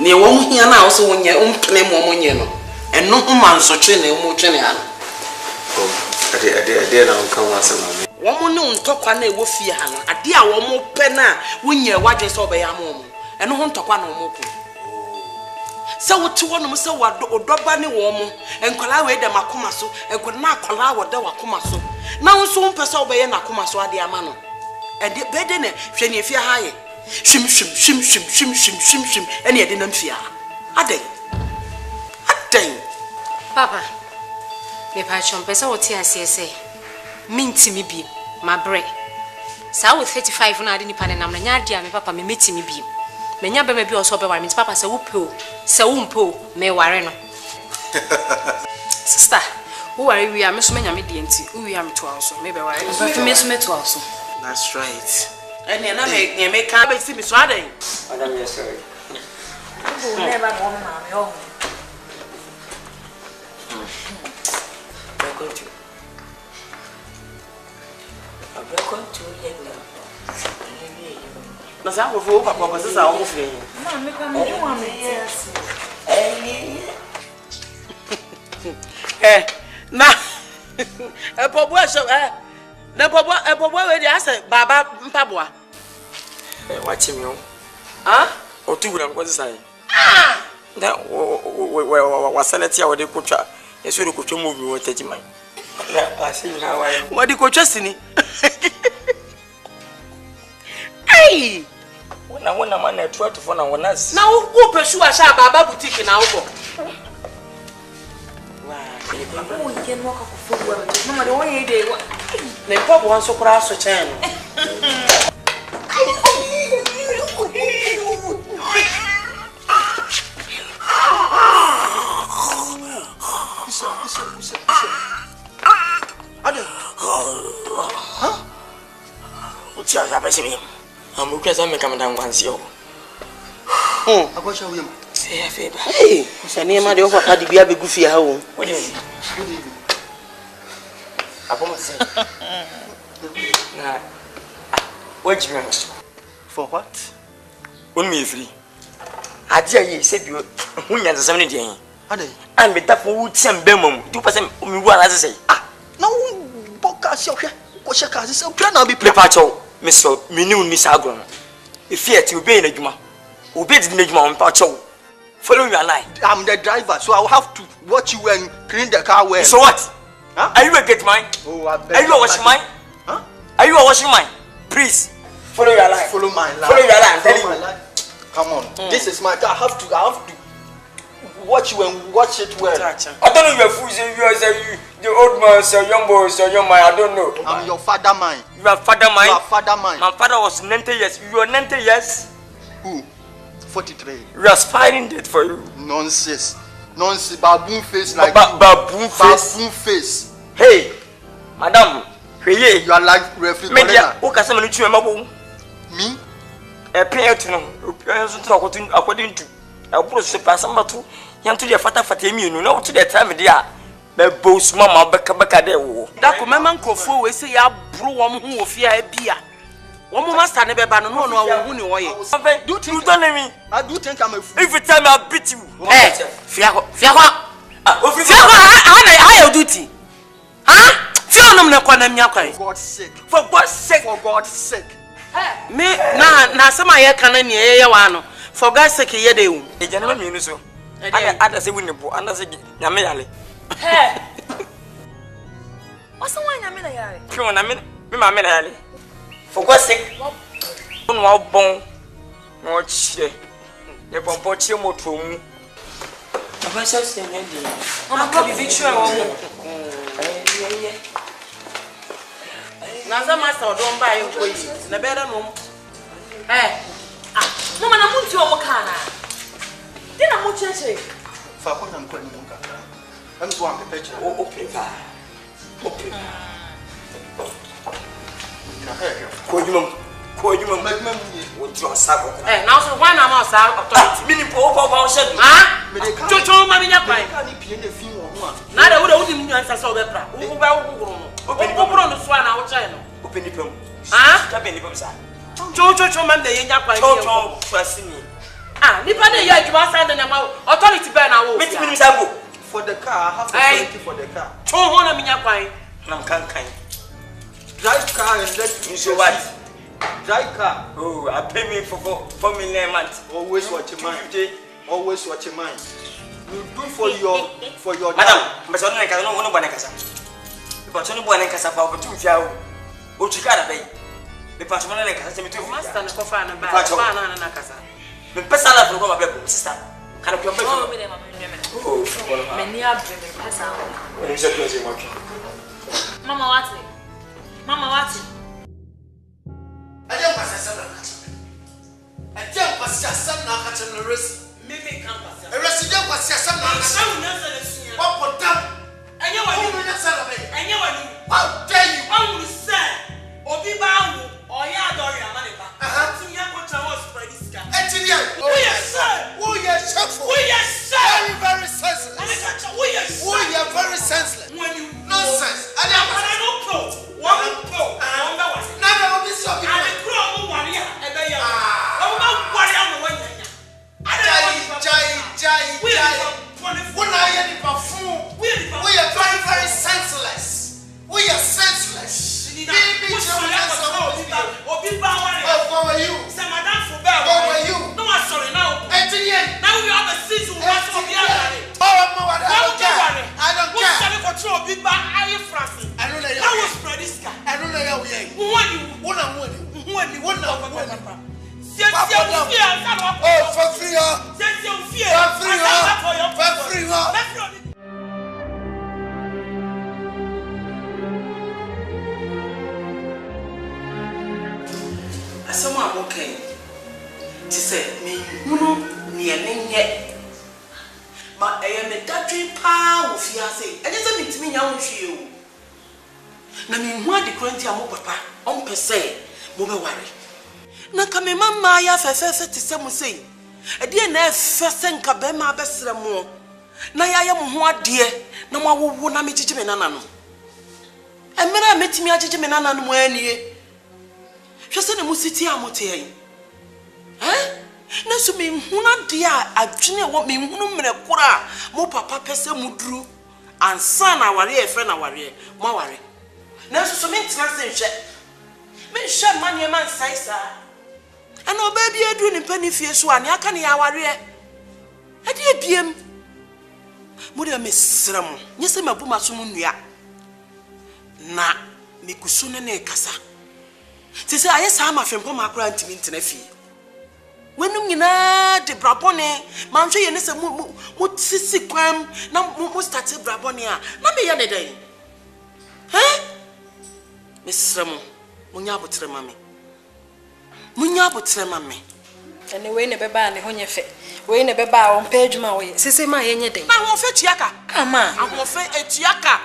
Near 1 year now, so when your own claim 1 year, and no man so train a more train. I did not come once a moment. 1 moon talk on a woofy, a dear 1 more penna when your watches obey a mom, and no talk one more. So what 2 1 so what or drop any woman and collaborate them a comaso and could not collaborate with Wakumaso. Now soon pass obey an Akumaso at the Amano. And the bed in it, when you fear high. Shim, and you didn't fear. A day. Papa, me patron, Pesa, what I say, mean to me be my bread. So with 35 when I didn't pan and I'm not dear, my papa, me meeting me be. Many baby also by Miss Papa, so whoop, me warren. Sister, who are we? I miss many medianti, who we am to also, maybe I miss me to also. That's right. And then I make a see me swaddling. Madam, yes, sir. Never want my own. I'm going to let them. That's how we go, Papa, this is our own thing. Eh, now, a papa shop, eh? The papa, where I say, Baba Pabua. Watch him, huh? Or 2 grams, what is I? Ah! That was sanity or the culture. Yes, we could move you with 30 mine. I see how I. What do you call Chestiny? Hey! When I want a man, I try to phone on us. Now, who pursue a sharp Baba boutique in our book? Oh, you can walk up forward. No, the only day. They pop one so cross a channel. What's your happening? I'm looking at me coming down once you. I got your women. Say a favor. Hey, what's your name? I don't want to be a big goofy home. What do you mean? I want to say. What do you mean? For what? Only free. I dare you say you win as a 70 day. And be that for woods and bemum. 2% me one as I say. Ah, no, Boca, what's your cousin? So plan I'll be prepared. Miss Minu Miss Agron. If you to obey the Juma, obey the Juma on Pacho. Follow your line. I'm the driver, so I'll have to watch you and clean the car well. So what? Huh? Are you a get mine? Oh, are you a washing mine? Huh? Are you a washing mine? Please follow your line. Follow my line. Follow your line. Follow my line. Come on. This is my car. I have to watch you and watch it well. I don't know your food. You are the old man, so young boy, so young man. I don't know. I'm your father mine. You are father mine. You are father mine. My father was 90 years. You are 90 years. Who? 43. We are spying date for you. Nonsense. Nonsense. Baboon face like baboon face. Baboon face. Hey, madam. Hey, you are like referee. Media. Who can someone chew a mabon? Me? A pair to know. According to our process, some two young to your father for you know to the time, dear. The boss mamma Becca de wo. That command Crawford we say ya brew one who fear a beer. One more master never ban no who knew why. Do you tell me? I do think I'm a fool. Every time I beat you. Hey, Fiaco, I duty. Huh? Fiona Nakwana, for God's sake. For God's sake. For God's sake. Me na some I can any one. For God's sake, ye do. A gentleman, you so. I say, winning, and I say, Yamayale. Hey! What's the one Yamayale? Come on, I mean, Mamma. For God's sake, don't walk bone. No cheer. The pompochi motum. I was just saying, I'm going to be sure. Naza master don't buy employees. Na better no. Hey. Mama na muntu omukana. Dina mu cheche. Fa ko na nkwani mu kaka. Am so am pepeche. Okay fa. Okay. Na he. Ko jumam Magma mu ye. Wo ti osako. Now so why na ma sa authority? Mini po ba shedu. Ah? Me de ka. Chocho ma binya kwan. Ka ni pie na fi wo ho a. Na da wo de mu nyansa so be pra. Wo ba wo guru no. Wo bro no so na wo chai no. Open the pum. Ah? Tabe ni pum sa. Chocho ma de nya kwan. Chocho fasini. Ah, nipa de ya adwuma sa de na ma authority be na wo. Meti mini sambo. For the car, I have to thank you for the car. Cho ho na minya kwan. Nam kan. Drive car and let You so what? Drive car. Oh, I pay me for 4 million a month. Always watch your mind. Always watch your mind. You do for your Madam, but on like I don't want to banakasa. But only one casa for 2 years. What you got pay? The patron like I me to Master na kofa na ba na kasa. The pesala for my people, sister. Can you come back? Oh, Many are bringing pesa. When you said closing work. Mama what? Mama what? I don't pass a son of I don't pass a son of the rest. Maybe campus. A resident was a son of what put down? And you want to celebrate. And you want to. How dare you? I will say, or be bound, or ya adore your money. See, you put your horse for this guy. Oh, yes, sir. Oh, yes, sir. Oh, yes, sir. Very senseless. Oh, yes, sir. Oh, you're very senseless. When you nonsense. I don't know. One pro. Now, this is your warrior. And they are. Oh, no, warrior. We are very, very senseless. We are senseless. Who are you? Who are you? No, I'm sorry now. Now we have a season. I don't care. I don't care. I don't Someone okay. She said, me, near yet. But I am a daddy power of fiancé. I just meet me young you. Na me what the current amo papa on per se, Boba worry. Na kame mama ya fefe to some say. A dear ne first and cabema besra more. Na ya am what dear, no more won't I meet him in anano. And when I met me at him in anano when ye. She said, "Musiti amote." Na so me huna dia adwene wo me hunu mre kura mo papa pese mudru ansa na ware e fe na ware mo ware na so me ntina se hwe manie man sai sa ana oba bia edu ni pani fie so ane aka ne ya ware e de biem mo de me sram nyese mabuma so mu nua na me kusu ne ne kasa sisi aye sa ma fempo makura ntimi ntina fie wenum nyina de brabone manhwe ye ne se mo sisi kwam na mo start brabone a na me ye ne den mesrem munya abotre mame Anyway, never ban the honey fe. We never bow on page my way. Sissy, my any day. I won't fetch Yaka. Ma. I won't fetch Yaka.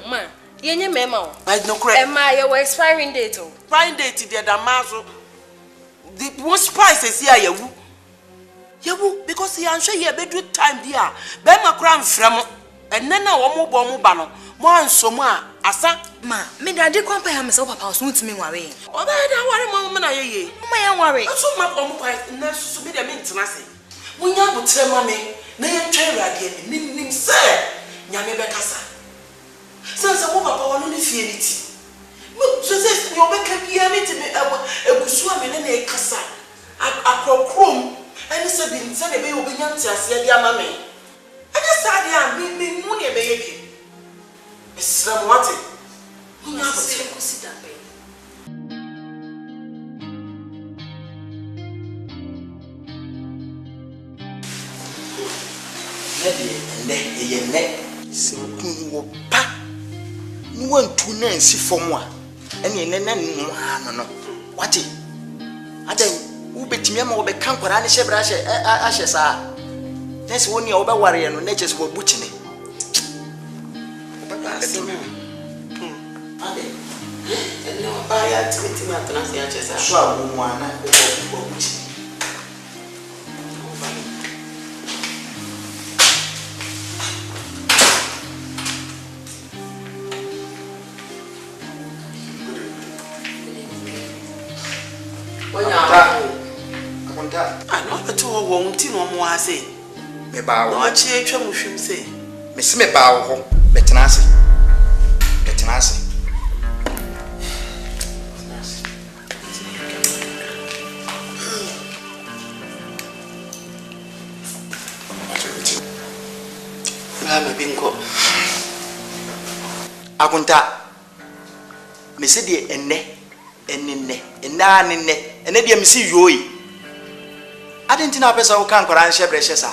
Ma. Yenny memo. I no credit. Am I your expiring date? Expiring date, dear Damaso. The most price is here, Yabu, because he answer here bedroom time, dear. Ben my crown from and then I won't bomb banner. More and so more. Asa, ma, me daddy compare himself papa smooth me worry. Oh, I don't worry, my ye. My worry. So my own price, nurse to be the maintenance. When you would tell mommy, nay, tell again, nim, sir, Yamebekasa. Since a woman only feel it. So your back can be a meeting, a good swimming in a cassa. A crocrum, and it's a been said a baby will be young to us, dear mammy. And I said, I am being money, baby. It's what it. You never sit that baby. And then, so who pa. No one to name see for moi. And no. What it? I then, who bet me more be camp or any shebrash ashes are. That's when you're over warrior and natures were butching it. No, I had to meet him at the ashes. So I won't want to. I know the two won't no more say. Me bow, no, I change from him say. Miss me bow, Betanasi. I'm a bingo. Akunta. Me said the and then you see you. I didn't know person who can't correct share precious.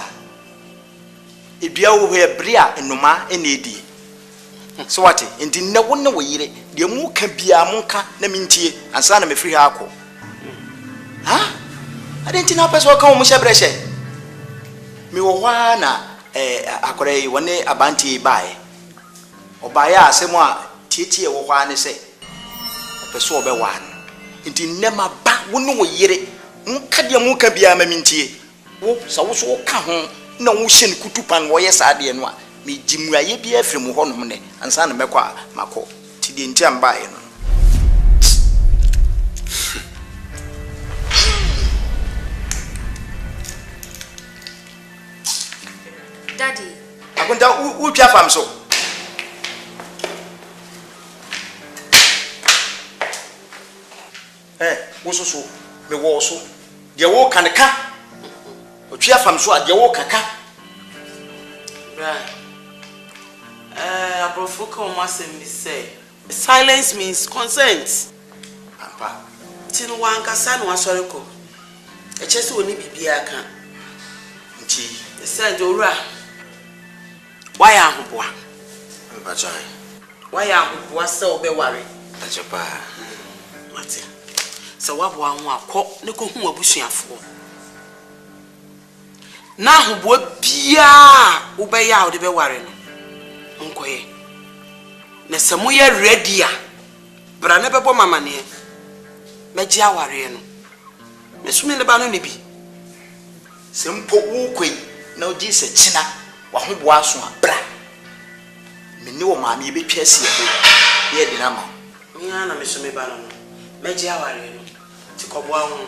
If you are where Bria and Noma and Edi. So what? And didn't know one way, the moo can be a monka, Neminti, and son of a free alcohol. Huh? I didn't know person who come share precious. Me wana akore one a banty by. Or by us, some more titi or one say. Person be one. It never back one way. Nkadia mu ka bia mamintie wo so wo so ka ho na wo hye kutupan wo yes ade no a me jimuaye bia afrem ho no ne ansa na mekwa mako ti de ntiam bae no Daddy akunta wo twa fam so wo so me wo so de wo kaneka o twa fam so a de wo kaka right abrofo come asem be say silence means consent papa tinu wankasa no asore ko e chese oni bibia aka nti say de owura why ahoboa bajai why ahoboa se obeware ajapa mate so wabo anwo akọ ne ko hu abusuafo na ahoboa bia obeya ode beware no nkoye na semo ye ready a bra ne bebo mamane meji aware no mesumi ne ba no ne bi sempo wo kwai na odi se china wa hoboa so abra meni wo maame be twase ye ye de na ma mi ana mesumi ba no meji aware no ti ko bo awon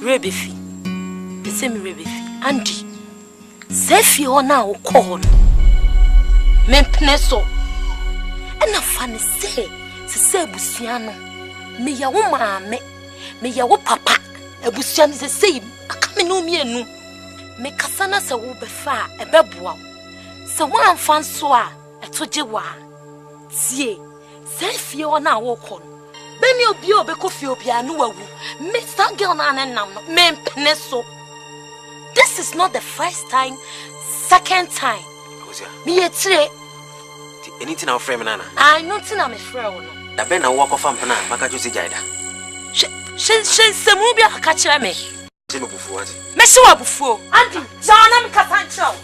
Rebefi. The same Rebefi. Andy. Sefi ona o call. Mempneso. And a funny say busiano. Me ya woman me ya wo papa. A busian is the same. A coming no me no. Me kasana se wo befa e beboa. Se wan fan so a etoje wa. Tie. Sefi ona wo call. Beni obi obeko fi obi anu wawu. Mr. Girl na nam no men peneso. This is not the first time, second time. Me etire. Anything our friend nana. I know tin am friend no. Da ben na walk of am na maka jo se jaida. She semu bi aka kire me. Se me bufu ati. Me se wa bufu. Andy, ja na me kasa nchao.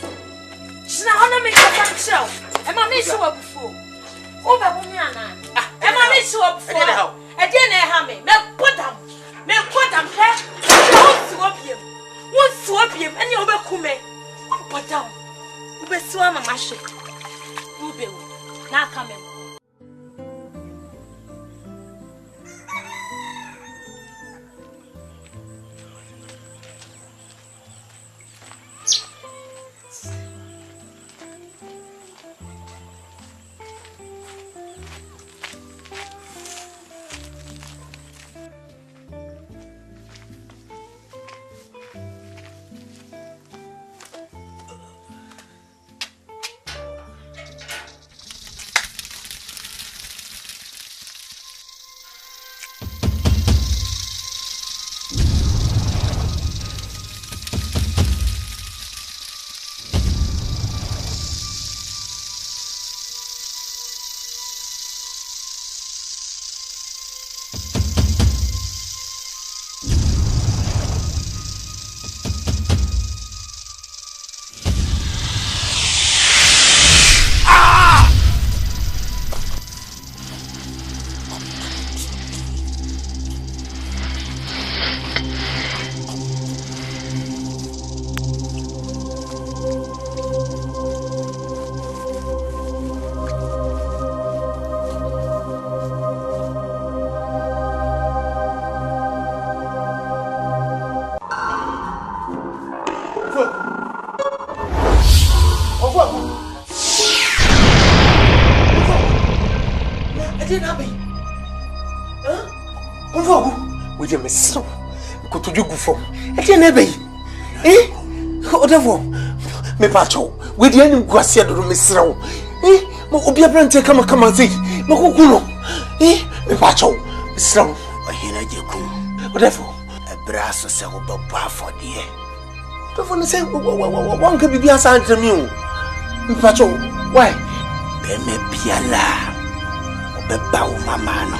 Shina hona me kasa nchao. E ma me se wa bufu. O be bu mi ana. E ma me se wa bufu. E dey na ha me. Me podam he. Won so biem ene o be kume. On podam. O be so ama ma hwe. O be wo. Na aka me. So, go to you go for. I can't never. Whatever. Me pacho. We the end go see the Miss Row. Mo obi abrante come and say. Mo kukuno. Me pacho. Miss Row. Ohina jekum. Whatever. A brass se wo ba for the. The phone say one can be Asante me. Me pacho. Why? Be me piala. Obeba wo mama no.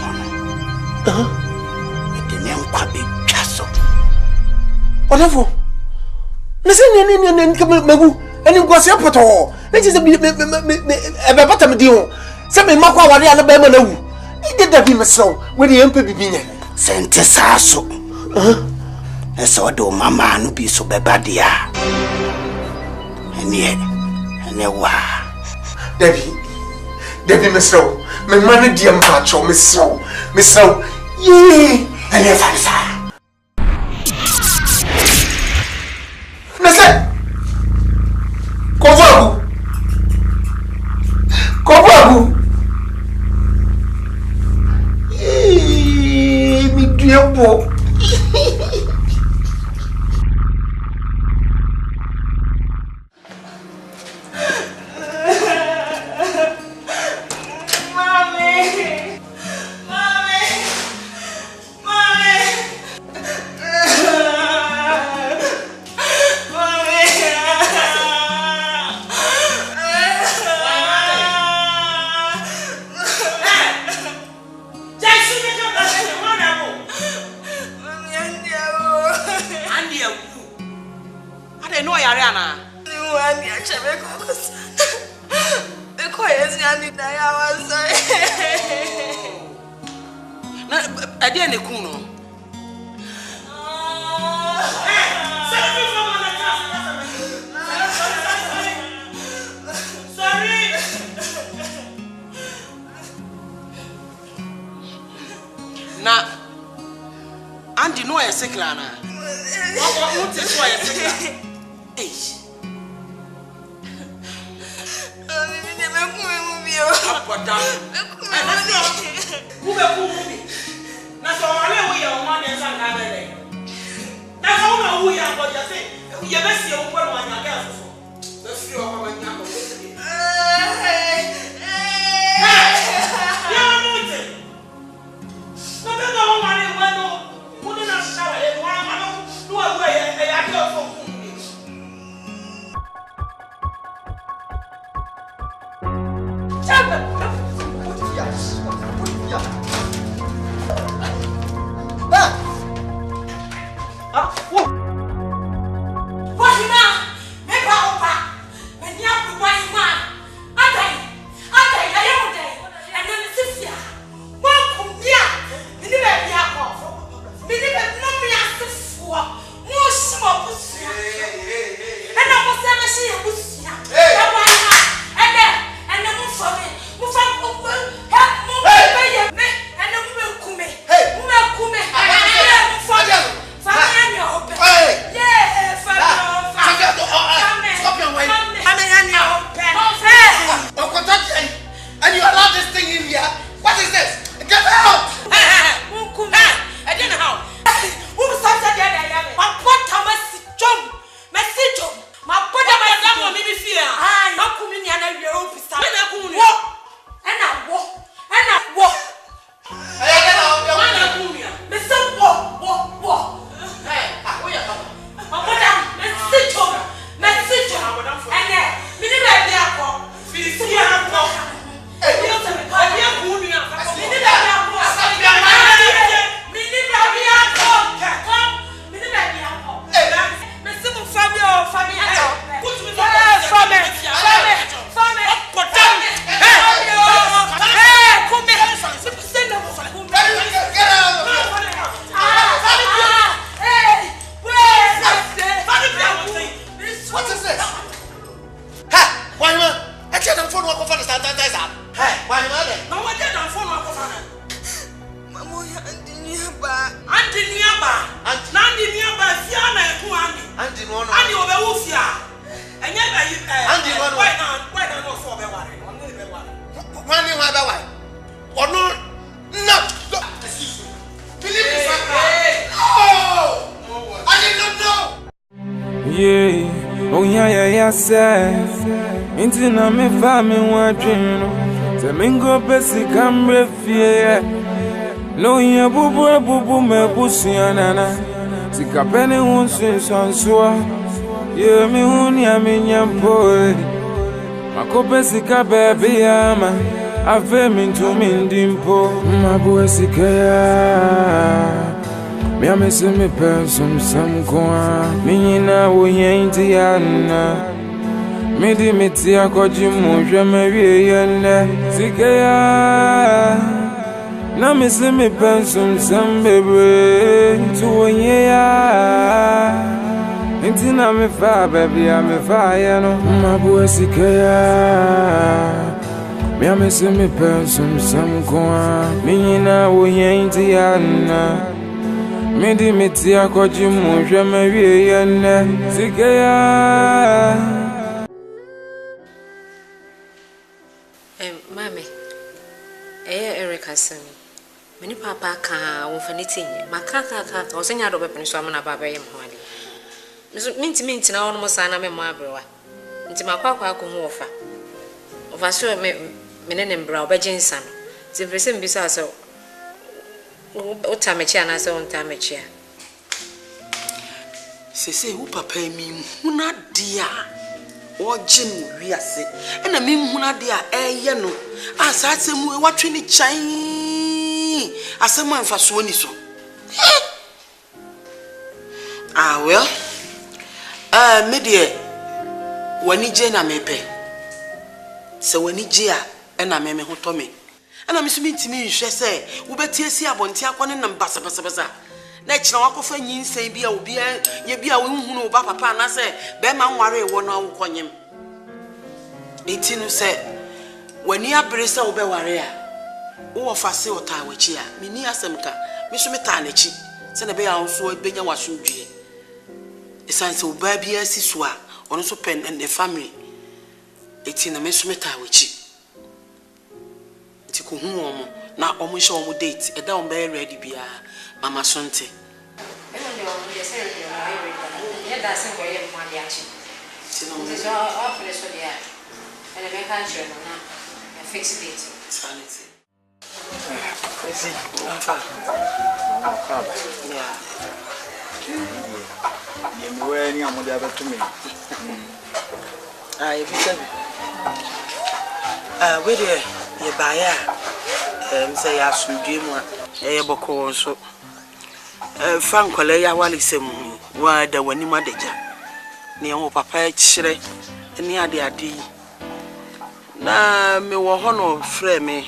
Whatever. Listen, Magu, and you go see a photo. Let us be a bottom deal. Some Makwa and Alabama. He did that be myself with the MP. Sente Sasso. And so do Mamma no be so babadia. And yet, Debbie, Miss Row, my money, dear Pacho, Miss Row, yea, and yes, I'm sorry. Kovabu. Me diabo. Yeah, oh yeah, say. Into na me family watching. The mingo besi cambre fie. No ya bubu me busiana. Sika pene unsin sansua. Yeah, me hunya me nyampo. Makope sika baby ama. Ave mintu mindimpo. Mabu sika ya. Me amese me person some kwa minina wo yenti yana me di meti akoji mu hwe me wie yenne sikaya na me se me person some bebre to wo ya intina me fa baby me fa ya no mabu sikaya me amese me person some kwa minina wo yenti yana Midi meti akoji mu hwe me wie yenne sikaya mame Eric Asante meni papa ka wo faniti makaka o senya do bepene so amana baba yem hoade minti na wono musa na me mo abrewa nti makwakwa ko ho ofa so me ne mbra obegyensa no ti frese mbisa so Utamechi anase untamechia. Sese u papa mi huna dia. Ojin wiase. Ena mi huna dia eye no. Asa asemu e watwe ni chan. Asemu amfaso ni so. Well. Me de wani je na mepe. Se wani je a ena me hoto me. Ana misumi ntimi nhwe se wo betie si abonte akwane nam basa na kina wakofa nyinsen bia obi ye bia wo hunu oba papa na se be ma nware wo na wo konyem etinu se wani abere se wo be ware a wo fase ota wachi a mini asemka misumi ta na chi se na be ya nso benya wasundwie esanse oba bia si so a ono so pen and the family etinu misumi ta wachi Tiku huomo na omusha omu date eda ombe ready bia mama Asante eno ndio ndio sasa ndio ready ya da singo ye mwadi achi ndio afle so dia ene me kan share na fix date sanity esi afa yeah ye mwe ni amode abatumi efisa where ye baya say ya sudwe mu e boko so fa nkole ya walisem wa da wani madeja ne ho papa kire ni ade na me wo ho no frɛ me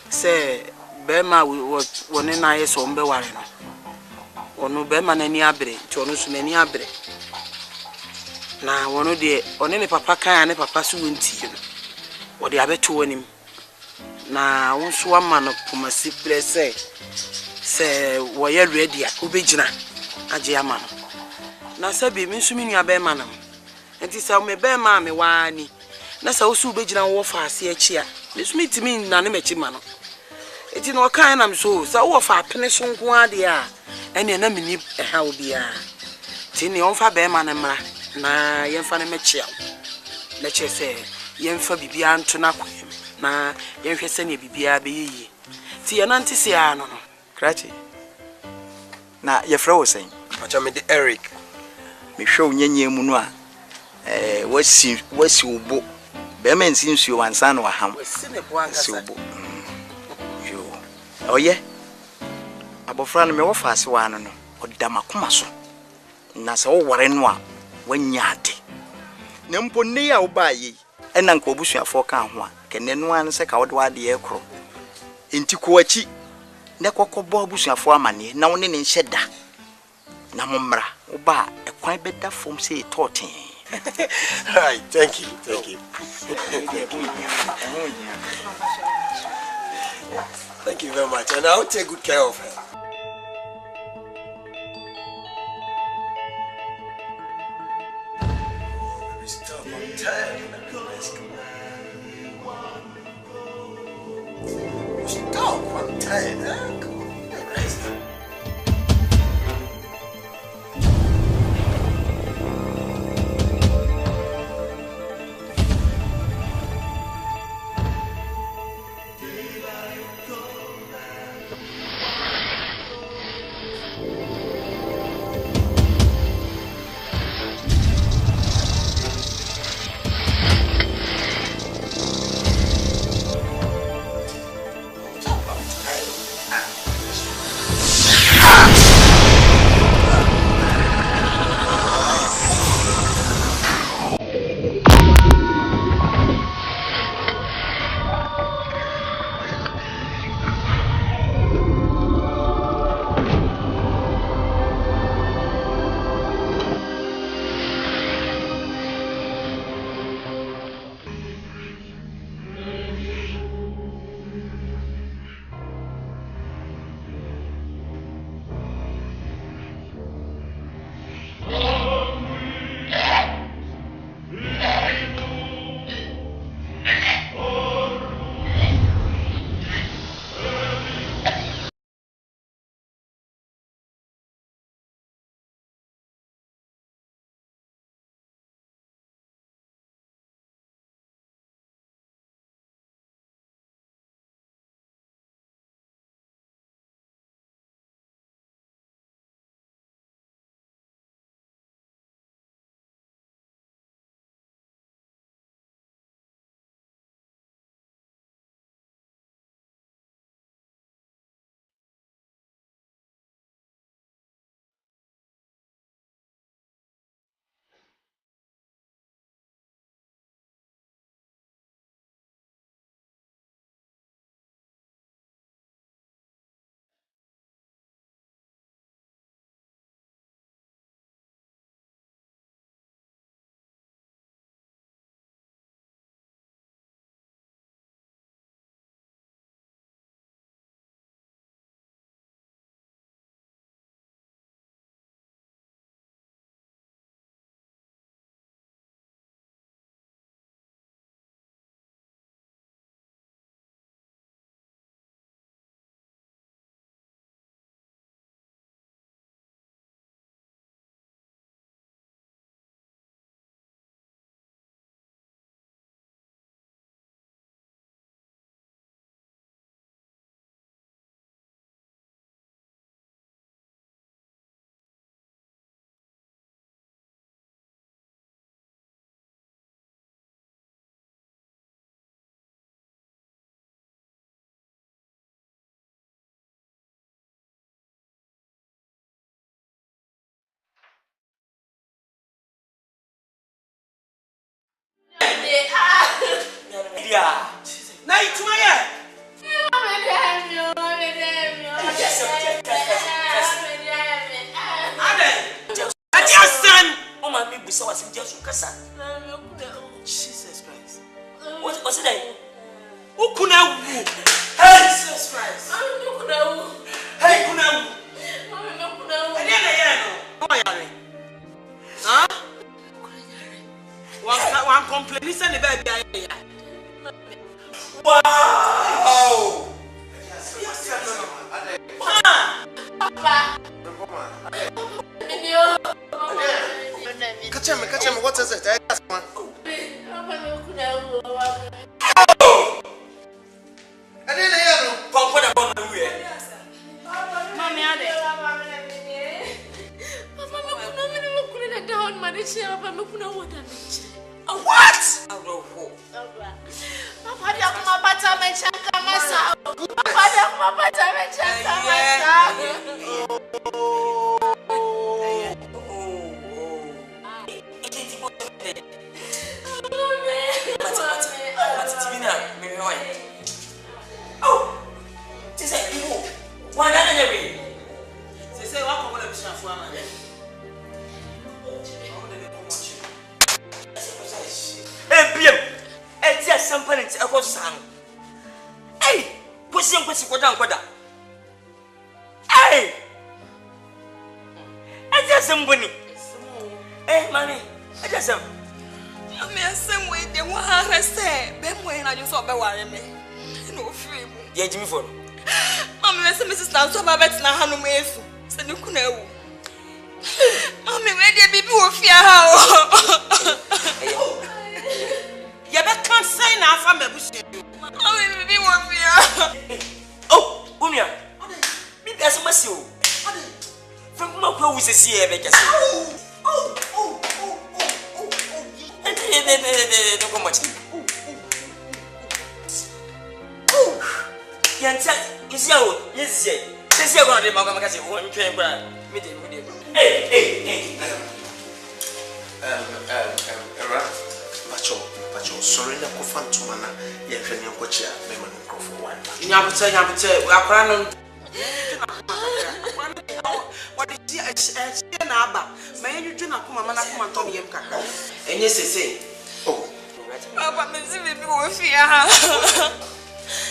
say be ma woni na yeso mbe ware no onu be ma na ni abre ti onu so na ni abre na wono de one ne papa kan ne papa so wonti no wo de abeto wonim na wonso ama no pomasi prese se wo ye ready a obegina age ama no na sabi mi nso mi nua be ma no enti se me be ma me wani na se wo su obegina wo fa ase achi a me so mitimi na ne machi ma no enti no kan na me so se wo fa apene so nko ade a ene na mini ha obi a ti ne on fa be ma ne mra na ye fa ne machi a na che se ye fa bibia nto na kwem na ye hwe se ne bibia be yi ti ye nante se a no no Krachi na ye fra wo sen acha me de Eric me hwe onyenye mu no a wasi ubo be men sinsuo wansa na waham wasi ubo yo oye abofra no me wo faase wa no no odamakoma so na se wo ware no a wanyade ne mpo ne ya wo ba yi ena nka obusuafo ka ho a kene no an se ka wo de wade ye kro enti ko achi ne kokobo obusuafo amane na wo ne nhye da na momra wo ba ekwan beda fom se totin. Right, thank you. Thank you very much, and I'll take good care of her. Stop, I'm tired. Stop, I'm tired. Come on, rest. kasa. Jesus Christ. What's it like? Who could have? Hey, Jesus Christ. Hey, could have? Huh? One complaint is any baby. Wow! Catch him, what is it? I asked one. I didn't hear you. Pump on the way. Mommy, I did.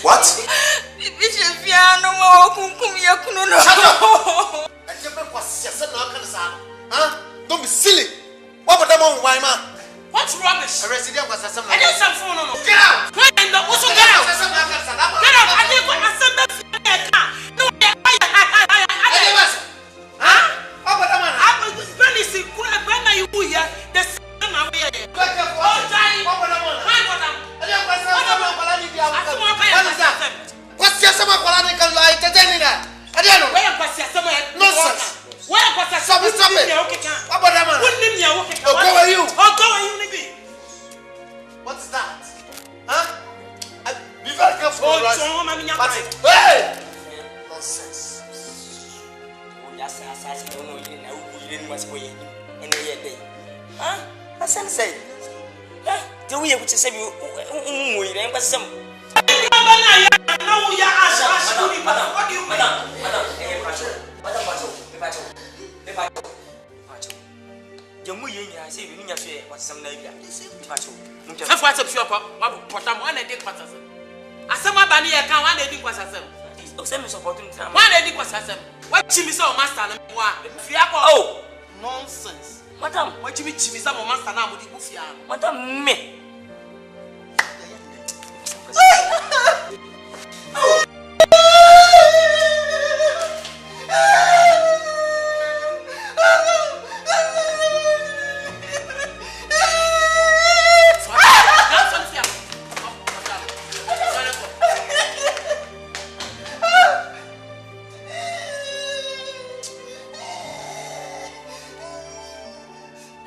What? Don't be silly. What about them on why man? What's rubbish? A resident was a I need some phone. No. Get out. Get out. Get out. I need to assemble. No. Huh? What about them? I was very sick. When are you here? The sun away. What about them? What is that? What's your summer colonical light? I don't know. Where was your summer? Nonsense. Where was your summer? Stop it. What about them? Go are you? Go are you, Nibi? What's that? Huh? Be very careful. Hey! Nonsense. Huh? Asante say. The way which is you nonsense. Madam, what you mean, Chimisa, Master? Now, would you move here? Madam, me.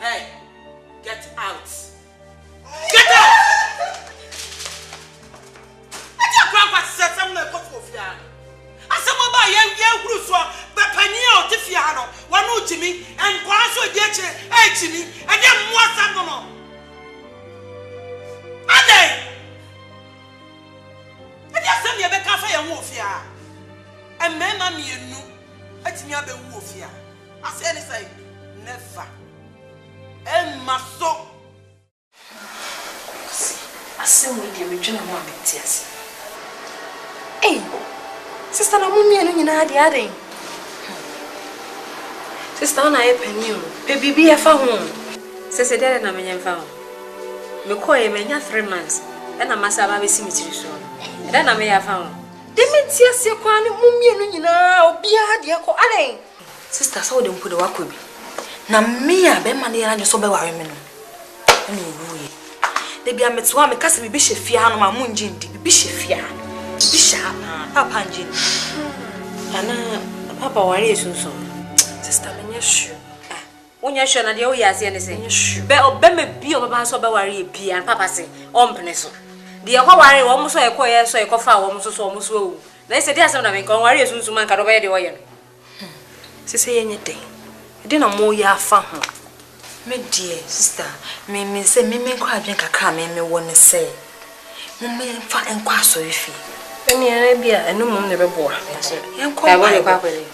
Hey, get out. Get out! I just grandpa said something like Kofia. I said, Mama, young Bruce, but Pania, Tifiano, one who Jimmy, and Quasso Getche, hey Jimmy, and then more Samono. Ade! I just send you a cafe and Wolfia. And men are me, you know, at me up a Wolfia. I said, never. El maso asɛm wo deɛ medwene ho a mete ase. Ei, sister na mo mmienu nyinaa de aden. Sister na ayɛ pani o. Pe bibi ɛfa ho. Sese dere na menye mfa ho. Me koye menya 3 months. Na masa ba besi mitiri so. Eda na me ya fa ho. De meti ase kwa ne mo mmienu nyinaa obi a de akɔ aden. Sister so de mpo de wakɔ bi. Na me a be ma ne ya nyo so be ware me no. Na wuye. De bia metwa me kase bibi hye fia no ma mo nji ndi bibi hye fia. Bibi sha papa nji. Ana papa ware esunso. Sister menye sure. Wonya sure na de wo yase ne se. Be obema bi obaba so be ware e bia papa se ompene so. De ekwa ware wo mo so ekoye so ekofa wo mo so wo mo so owu. Na ese de asem na me kon ware esunso man ka do be de wo ye no. Sese yenye den. De na mo ya afa ho. Me dear sister, me say me kwa adwen kakra me won say. Mo me fa enkwa so efi. Eni ara bia enu mum ne beboa. Enkwa ba wo kwa kwele.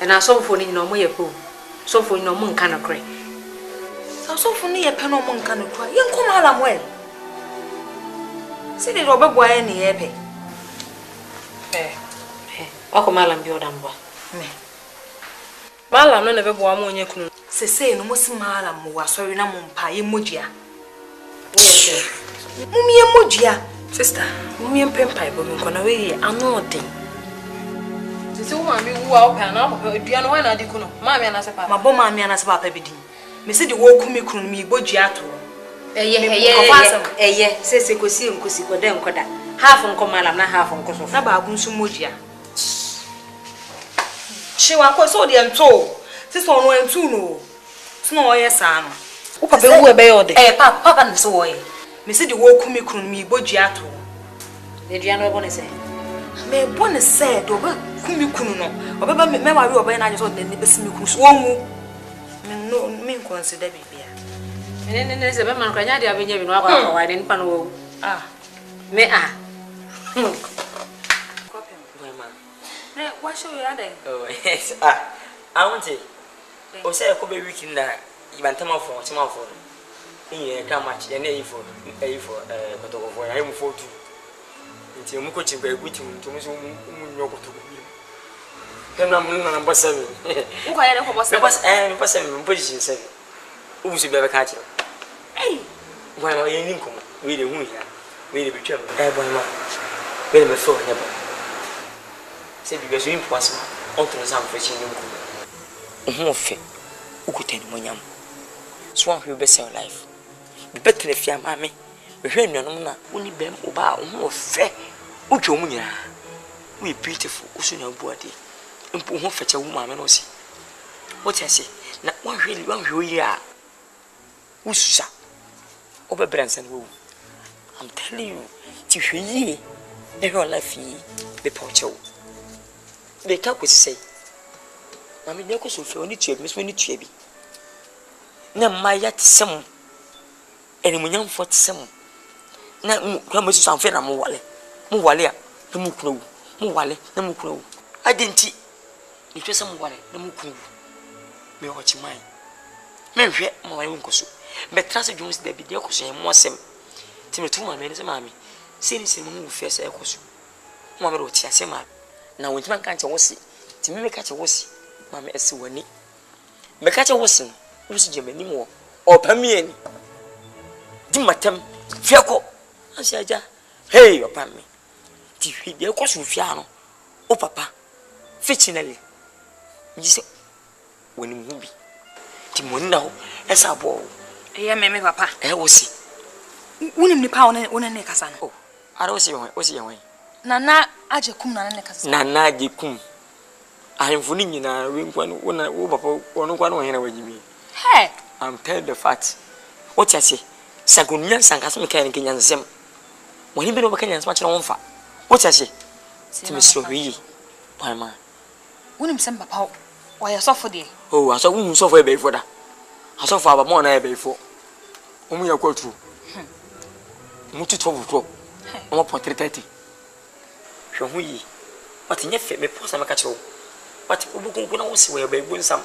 Na so fo ni na mo ye ko. So fo ni na mo nka na kre. So fo ni ye pe na mo nka na kwa. Ye nkom hala mo e. Se de ro beboa ye ni ye pe. Wakomala mbio dambwa. Me. Mala no na beboa mo onye kunu. Sese no mo si mala mo wasori na mo mpa ye modua. Yes. Mumie modua. Sister, mumie mpempa ibo mi nkona we ye ano odin. Sese wo ma mi wu a opa na papa adua no wa na adi kunu. Ma mi anase papa. Ma bo ma mi anase papa bidin. Me se de wo kumi kunu mi bodua to. Eye sese kosi nkosi koda nkoda. Half nkomala na half nkoso. Na ba agunsu modua. Chiwa ko so de nto. Sese ono entu no. Sino oye sa no. Wo papa wu e be yode. Papa na so oye. Me se de wo kumi kunu mi bodua to. De dua no bone se. Me bone se do be kumi kunu no. Obeba me wa we oba na ajo so de ne besi mi kunu so wonwu. Me no me consider bibia. Ne se be man kwanya de abenya bi no akwa wa de npa no wo. Me What show you are? Oh, yes. I want to. O say ko be weekend na ibantama for chima for. Iye ka match e na for kotoko for ya mu for tu. Nti mu ko chimba eguti mu nti mu so mu nyo kotoko. Kena mu na number 7. Wo ka ya na ko boss 7. Number 7 mu position 7. Wo so be be ka chi. Eh. Wa na ye nin ko. We de hu ya. We de betwa. Boy ma. We de me so ya ba. C'est du besoin impossible. On te nous a fait chez nous. On fait. Où que tu es, soit on veut your life. Mais peut-être les filles, mamie. Mais je ne sais pas. On y bem au bas. On fait. Où tu es, we beautiful. Où sont nos boîtiers. On peut on fait ça où maman aussi. What I say? Na one really are. Où ça? Au bas Branson. I'm telling you. Tu fais y. Never life y. The portrait. They can't say, Mammy, they go so far. Miss Winnie Chevy. Now, my yet some any young for some. Now, come with some fair Muwale, Muwale, the Mukro, Muwale, the Mukro. I didn't see. It was some Wale, the Mukro. Me watch mine. Maybe my uncle so. But Trust Jones, there be the ocean, more some. Timmy, 2 minutes, mammy. Since the moon first echoes. Mamma wrote Yasema. Na wontima kan che wosi ti me ka che wosi ma me ese wani me ka che wosi wosi je mani mo opamieni di matam fiako asiaja hey opami ti hwi de ko so fia no o papa fictionally yise woni mu bi ti moni na ho esa bo me papa wosi wonim ni pa wona ne kasa no ara wosi ye Nana aje kum nana ne kasa. Nana aje kum. Ahemfo ni nyina we nkwa no wo papa ono nkwa no hena wagimi. Hey, I'm telling the fact. What you say? Sagunya sankaso me kan kenya nsem. Woni be no be kenya nsem akere wonfa. What you say? Timisro wi. Pama. Wonim sem papa wa ya sofo de. Oh, aso wo sofo e be ifo da. Aso fo abamo na e be ifo. Omu ya kwatu. Mutu 12. Omo po 330. Hwi what in yefe me posa maka chewo what obukunku na wo si we ba ebu nsam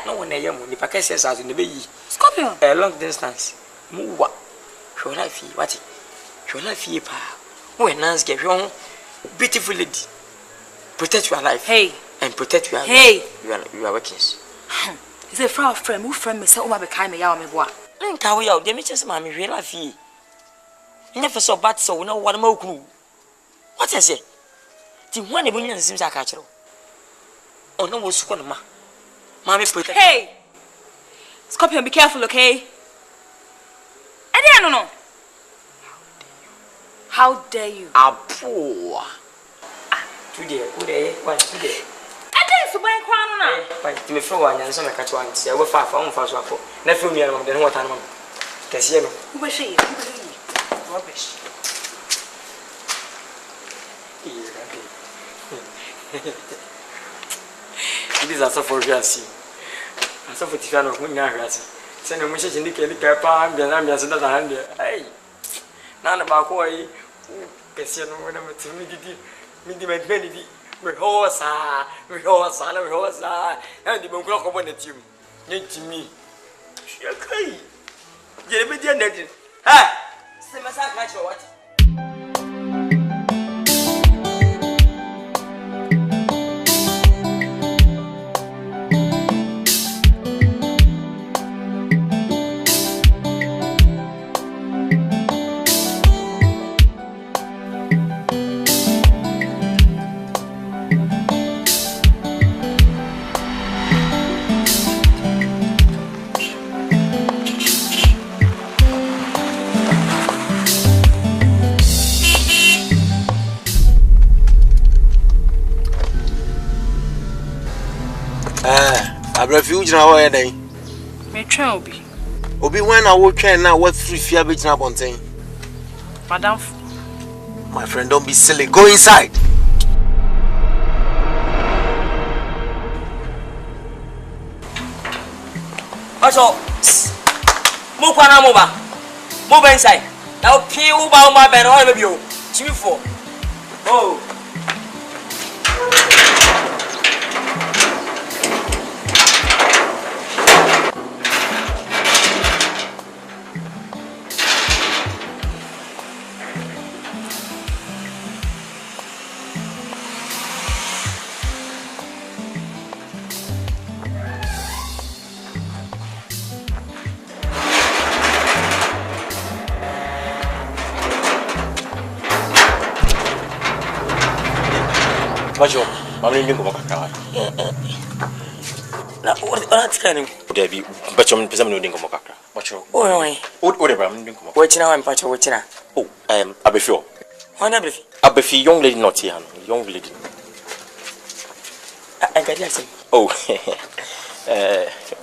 na wo na ye mo ni pakese sazo ne be yi Scorpion a long distance mu wa hwe life what Your life here, pa. When nice get wrong, beautiful lady. Protect your life. Hey. And protect your Hey. You are working. Is a friend who friend me say, oh, my kind me, me boy. Link how we out, they make us mammy real life here. Never so bad, so we know what more clue. What I say? The one the women seems like a catcher. Oh, no, was one, ma. Mammy protect. Hey! Scorpion, be careful, okay? I don't know. How dare you? ABOA. Today, why today? I didn't so buy crown now. Why, to me, for one, and some catch one. See, I will far from fast one. Never me, and then what I'm on. Cassiano. Who was she? Rubbish. It is also for Jassi. I saw for Tiano when you are Rassi. Send a message in the Capa and then I'm just another hand. Hey, none about why Cassiano, when I'm to medium vanity. Rehosa, and the Monk upon the team. Need to me. She okay. Get a bit of ha! Say, my son, catch your what? Refuge now where they Me try Obi. Obi when I walk in now what free fear be na bonten. Madam, My friend, don't be silly. Go inside. What's up? Move inside. Now pay over my bed all of you. 2 4. Oh. Bajo, I'm going to go back. Now, what's kind of Debbie, but I'm presuming you didn't go back. Bajo, whatever, I'm doing. What's now? I'm Pacho, what's now? Oh, Abefio. One of Abefi, young lady, not here, young lady. I got you. Oh,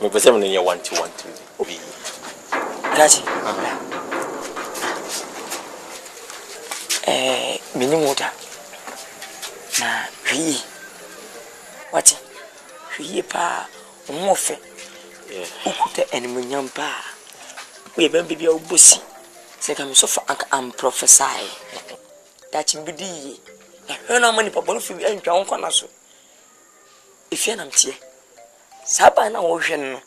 my presuming you want to be. That's meaning water. Na hwi what hwi pa omofe ukuta enmunyam pa we be bibia obosi se kam so fa am prophesy that mbidi na na mani pa bonu fi antwa won na so efia nam tie saba na wo hwe no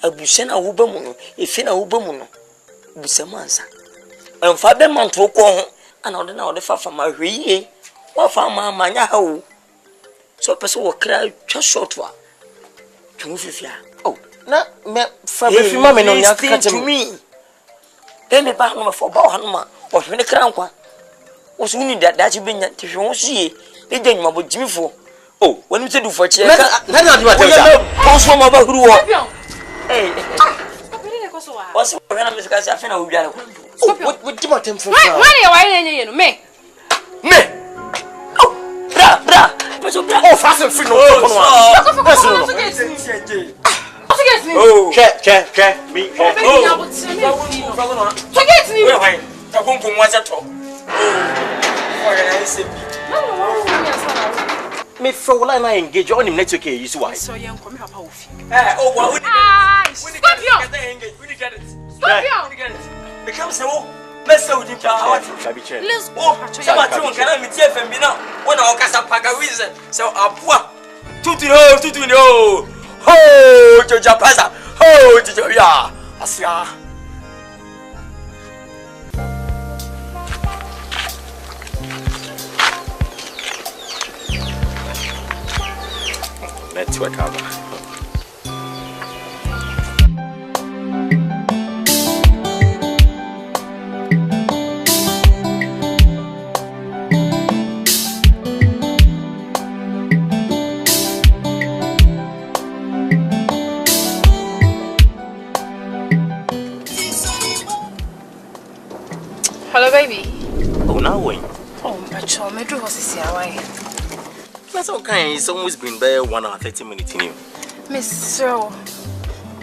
abuse na wo bamu no efia na wo bamu no busam ansa emfa be manto ko ho ana ode na ode fa fa ma hwi what for my mania how? So person will cry just short one. Oh, no, me for if you mammy no to me. Then the back number for Bohanma or when the crown one was only that you been to you won't see it. Then my boy Jimmy for. Oh, when you do for chair, let not do about who are. Hey, what's when I'm Miss Cassia? I will be able to. What do you want him for? Why are you me? Bra. Oh, fast and free no. Oh, check me. Forget me. I won't go once at all. Me for what I engage on him network here, you see why? So young come papa ofi. Oh, what? Stop you. Become so. Let's go to the Let's go. Someone can meet you from now. When I cast a pack of reason. So, Apua. Tutu no. Ho, to Japaza. Ho, to Asia. network cover. Hello, baby. Oh, now when? Oh, my child, my dream was here. Why? That's okay. It's almost been there 1 hour 30 minutes in you. Miss Cyril.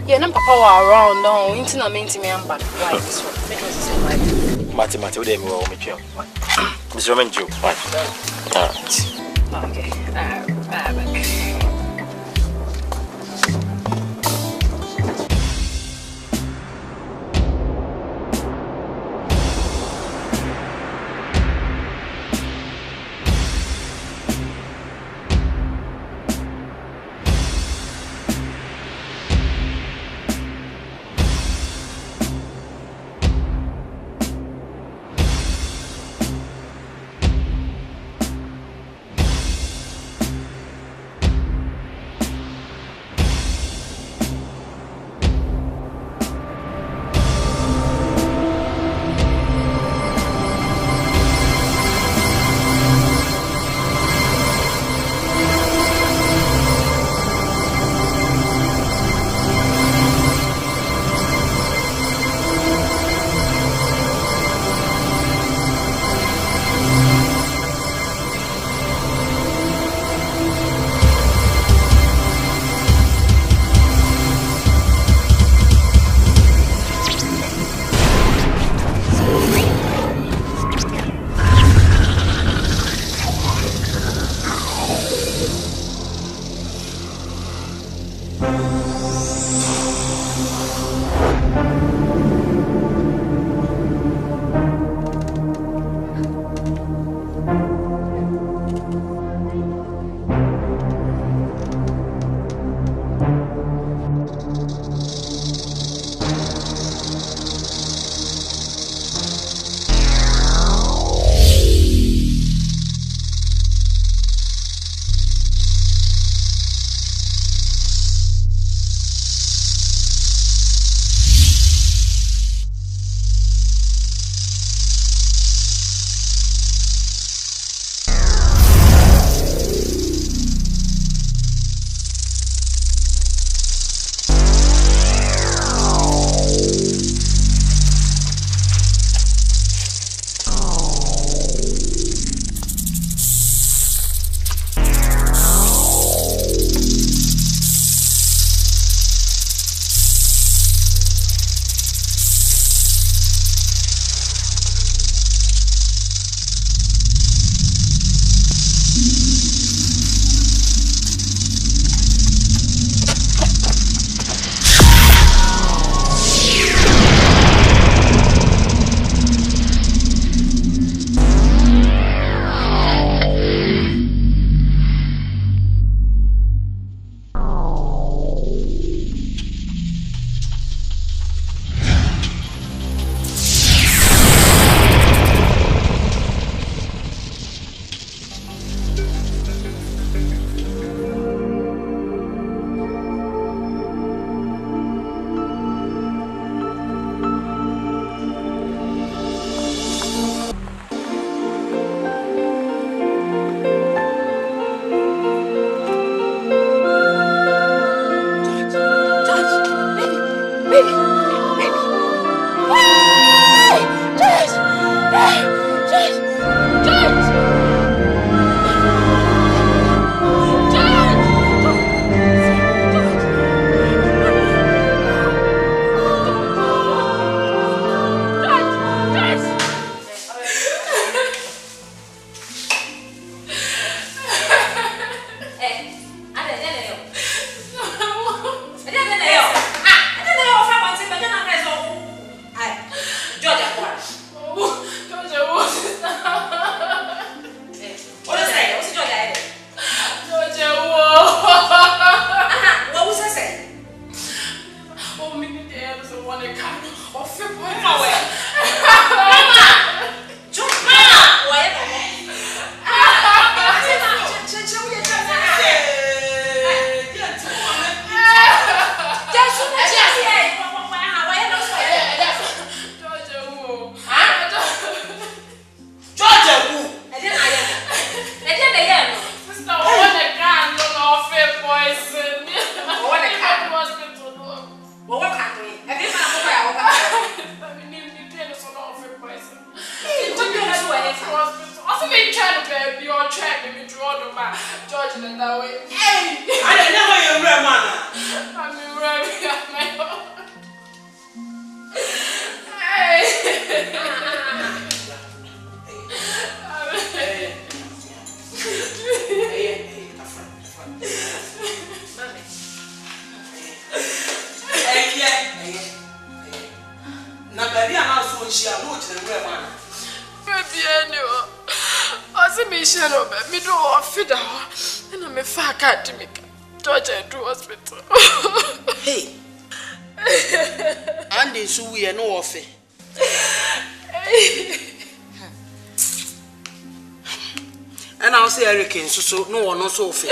Yeah, no papa were around. No, into na me I'm bad. Why? So, my dream was here. Why? Mati, what do you mean? Mr. Roman Jew. What? Okay. Bye. me trying to baby or trying me to order my George and that way. Hey! I never hear man. I'm ready. Hey! Na baby ana so nshia no kire nwe man. Baby anyo. Ose me share no me do ofida ho. Na me fa card me George to hospital. Hey. Ande so we no ofe. And I'll say Eric so no one so ofe.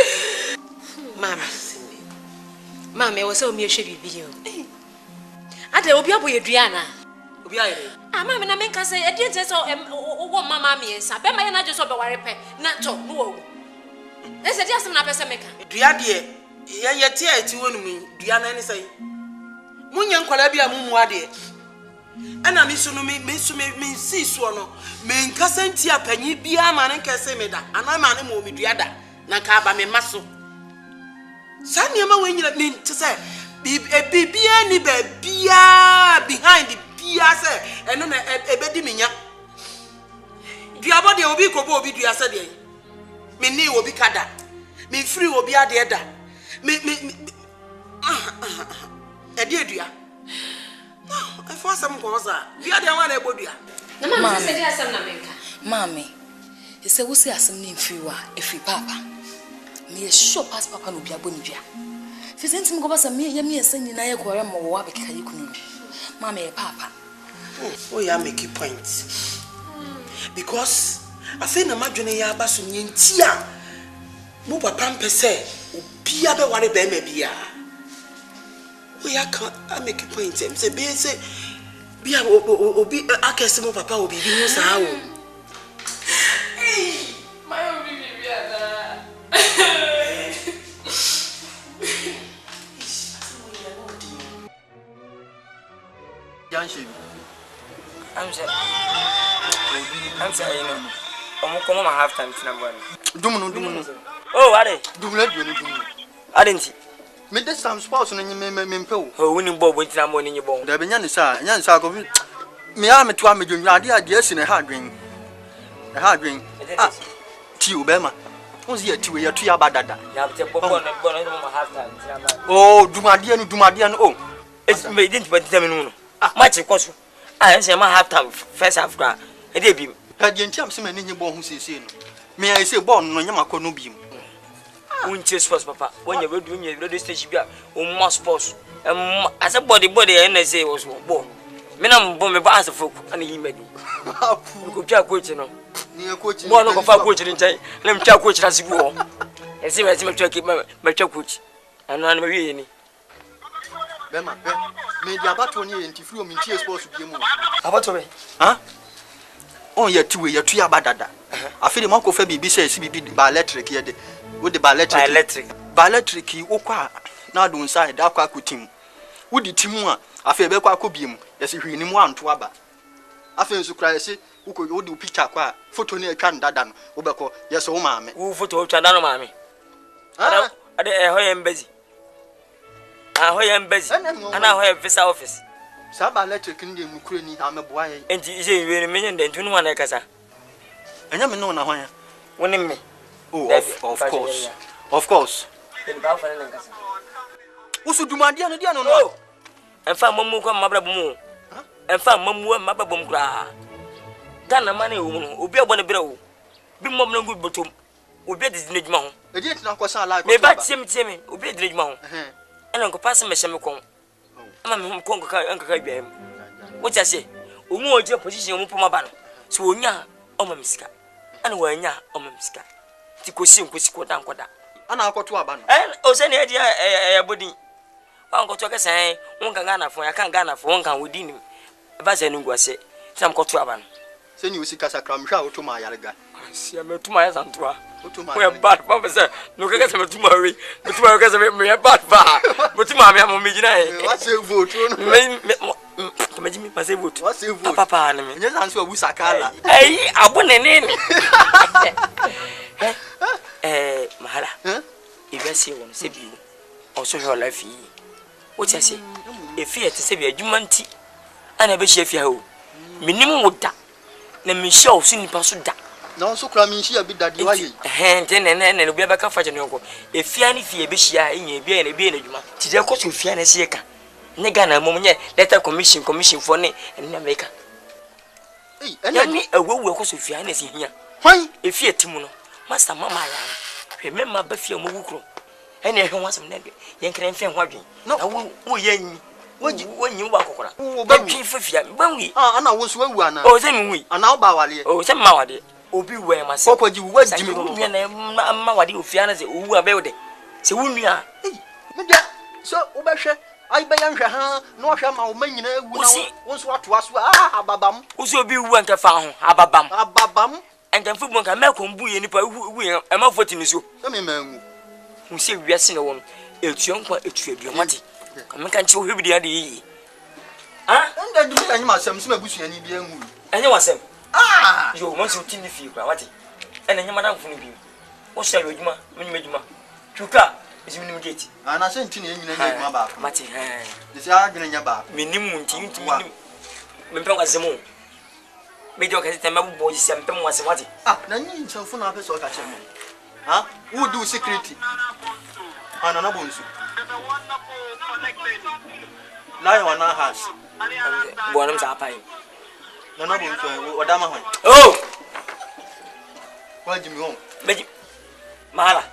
Mama, was so me should be you. Ade obi aboye duana. Obi aye. Mama na menka say e dey so wo mama me nsa. Be ma ye na je so be ware pe. Na to no wo. E se dey asem na pese meka. Dua de ye tie ati wonu mu dua na ni say. Munya nkwala bia mumu ade. Ana mi so no me si so no. Me nkasa nti apanyi bia ma ne nkase me da. Ana ma ne mo me dua da. Na ka ba me maso. Sani ma we nyina me to say bibia ni bia behind the bia say eno na ebedi menya. Dua bo de obi ko bo obi dua say de. Me ni obi kada. Me free obi ade da. Me ede dua. I for some cosa. Dua de wan e bodua. Na mama say dey asem na menka. Mami, he say we say asem ni mfiwa, efi papa. Me sure pass papa no bia boni bia. Fi senti mko basa me esan nyina ye kware mo wo abeka yekunu. Mama e papa. Oh ya make a point. Because I say na madwene ya aba so nyenti a mo papa mpese obia be ware be ma bia. Oh ya can I make a point. Em say be say bia obi akese mo papa obi bi no sa wo. My obi bia da. I'm saying, you know, I'm come on half time to number. Dumunu. Oh, what? I didn't see. Made this some spouse and you may pill. Oh, winning bob with some money in your bone. There be none, sir. Me, I'm a 2 million idea, yes, in a hard ring. A hard ring. Tiu Bema. Who's here to your 2 about that? Oh, Dumadian, oh, it's made into 10 minutes. Much of course. I say my half time first after. It did be. Had you jump some in your bone who says, may I say, born when you are no beam? Won't you suppose, Papa, when you were doing your radio station, or must post. As a body, and I say was born. Minam bomb about the folk, and he made me. Could you coach, you know? Near coach, one of our coach in time, let me tell coach as you go. And see my keep my coach, and I'm really. Bema, me dia batoni enti free o mi tie sports bi mu. Abato me. Ha? On ye tuwe ye tuya badada. Afide man ko fa bibi say si bibi ba electric ye de. Wo de ba electric. Ba electric wo kwa na do inside da kwa kutim. Wo di timu a afi be kwa akobiem. Ye se hwini mu anto aba. Afi nsu kra ye se wo ko wo di picture kwa photo na atwa ndada no wo be ko ye se wo maame. Wo photo wo twa ndada no maame. Ada ade ho ye mbezi. I am busy, and I have visa office. Saba electric in the Ukraine, I'm a boy, and you say you're a million than 21 acres. I never know now. Winning me. Oh, of course. What's to do my dear? No. And found Mamu, Mabramu, and found Mamu, Mababum Gra. Dana money, will be one of the be more than good bottom. Will be this Nidmon. I didn't know what's like. Maybe Timmy, will be Nidmon. And Uncle Passam Meshamacon. I'm Conquer Uncle Kabam. What I say, Umo your position, Mupama. So, ya, Omamiska. And when ya, Omamiska. Tikosim, Quisquota, and I'll go to Aban. And Osani idea a body. Uncle Toka say, one can Ghana for I can't Ghana for one can within him. Basanunga say, some go to Aban. Send you Sika Cram show to my Yalaga. See, I'm to my Santua. We are bad, Papa said, no, I guess I'm to marry, but tomorrow I guess I'm a bad bar. But to my mamma, what's your vote? Imagine my say vote. What say vote? Papa na me. Yes, answer we sakala. Eh, abonene. Mahala. If you see one say bi. Also your life. What you say? If you say be adwumanti, ana be hia fia ho. Minimum woda. Na me hia osu nipa so da. Na so kra me hia bi dade wa yi. Ne obi abaka fa jeno ko. Efia ni fie be hia enya bi na adwuma. Ti de ko so fia na se ka. Ne Ghana mom nye letter commission for ne America. Eh, enya ni awu ko so fia na se hia. Hwan? Efia timu no. Master mama ya. Hwe memma ba fia mo wukro. Ene hwe wasem ne ye nkra mfe ho adwen. Na wo ye nyi. Wonyi wa kokora. Ba twi fafia. Ba wi. Ah, ana wo so wawu ana. O se mi wi. Ana wo ba wale. O se ma wade. Obi we ma se. Kokwaji wo di me. Nua na ma wade ofia na se owu abe wode. Se wo nua. Me dia. So wo ba hwe. Ai ba yan hwe ha, no hwe ma wo manyina ewu na wo so ato aso ababam. Wo so obi wu anka fa ho ababam. Ababam. Enka fu bonka me ko mbu ye nipa wu e ma foti ni so. Se me mangu. Wo se wiase na wo etuon kwa etu aduamate. Ka kan chi wo hwe bi dia de yi. Ah? Enda du me anyima asem so mabusuani bi anwu. Enye wasem. Ah! Yo mo se utini fi kwa wate. Ena nyama dan funu bi. Wo se adwuma, menyima adwuma. Tuka isi minim gate. Ana se ntini enyina nya adwuma ba. Mate Disi adwene nya ba. Minim ntini minim. Mempem kwasemo. Medio ka sita mabubo isi mpem wase wate. Ah, na nyi nchamfu na pesa ka chemo. Ha? Who do security? Ana na bonsu. Lion wana house. Bonam sa pai. Na na bonsu odama hwan. Oh! Kwa jimi hon. Beji. Mahala.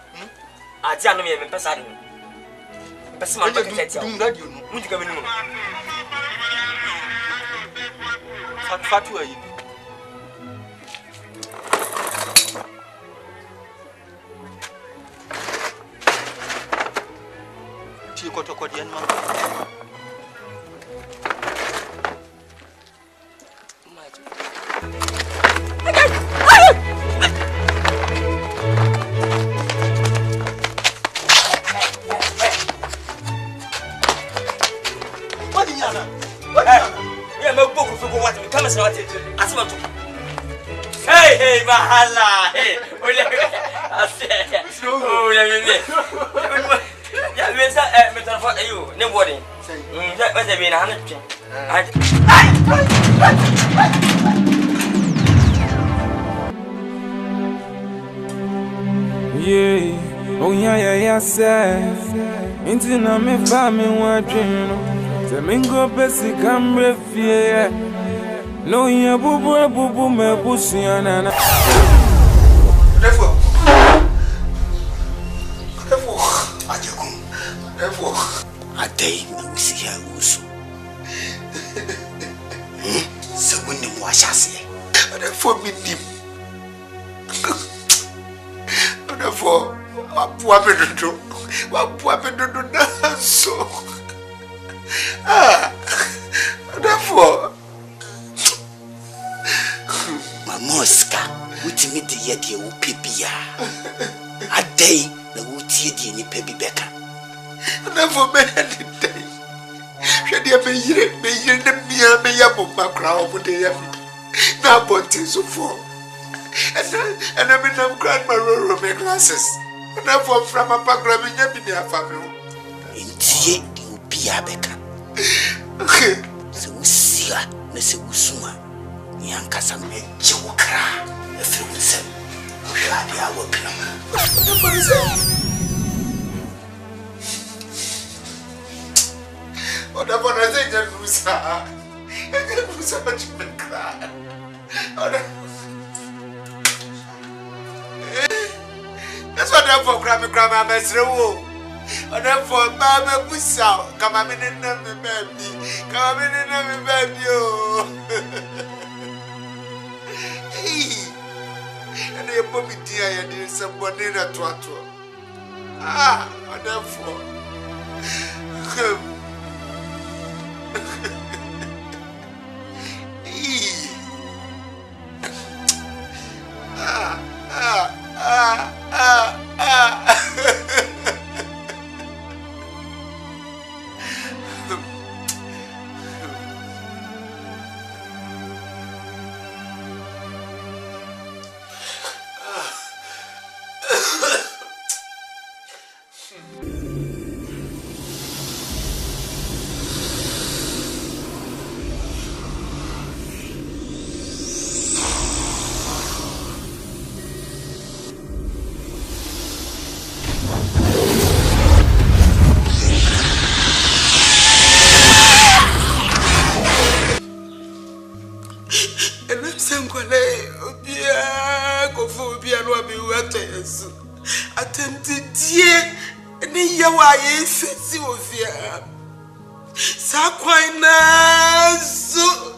Aji anu me pesa de. Pesa ma ba ka tia. Dum radio no. Mu diga menu. Fatu ayi. Ti ko to ko di en ma. Hey, mahala. Hey, ole. Asante. Oh, ya mensa me telefon ayo, ne body. Ya ba be na hanatwe. Yeah, oh yeah, say. Into na me fa me wa dream. Se mingo besi kamre fie. No ya bubu me busiana na. Therefore, Ajakum. Therefore, a day no see her also. So when you wash us, therefore, me deep. Therefore, what happened to so? Ah, therefore, my mosca, which me the yeti will pipia. A day the wooty any baby becca. Therefore, men had the day. Should you be here, me up of my crown for the heavy. Now, but so far. And I mean, I'm grandma roll my glasses. And therefore, from a program in your family. Indeed, you be a becca. So we see her, Miss Usuma. Yankasa me chokra. If you say, we are the hour whatever I say, Jerusa. Jerusa, but you can cry. That's what I'm for, Grandma, Mesro. And then for Mama Busa, come on in and baby. Come in and baby. And they put me dear and did somebody in a twatwa. Ah, and therefore. Sankwale obia kofo obia no abi watesu atenti die ni yawa yesisi ofia sakwaina so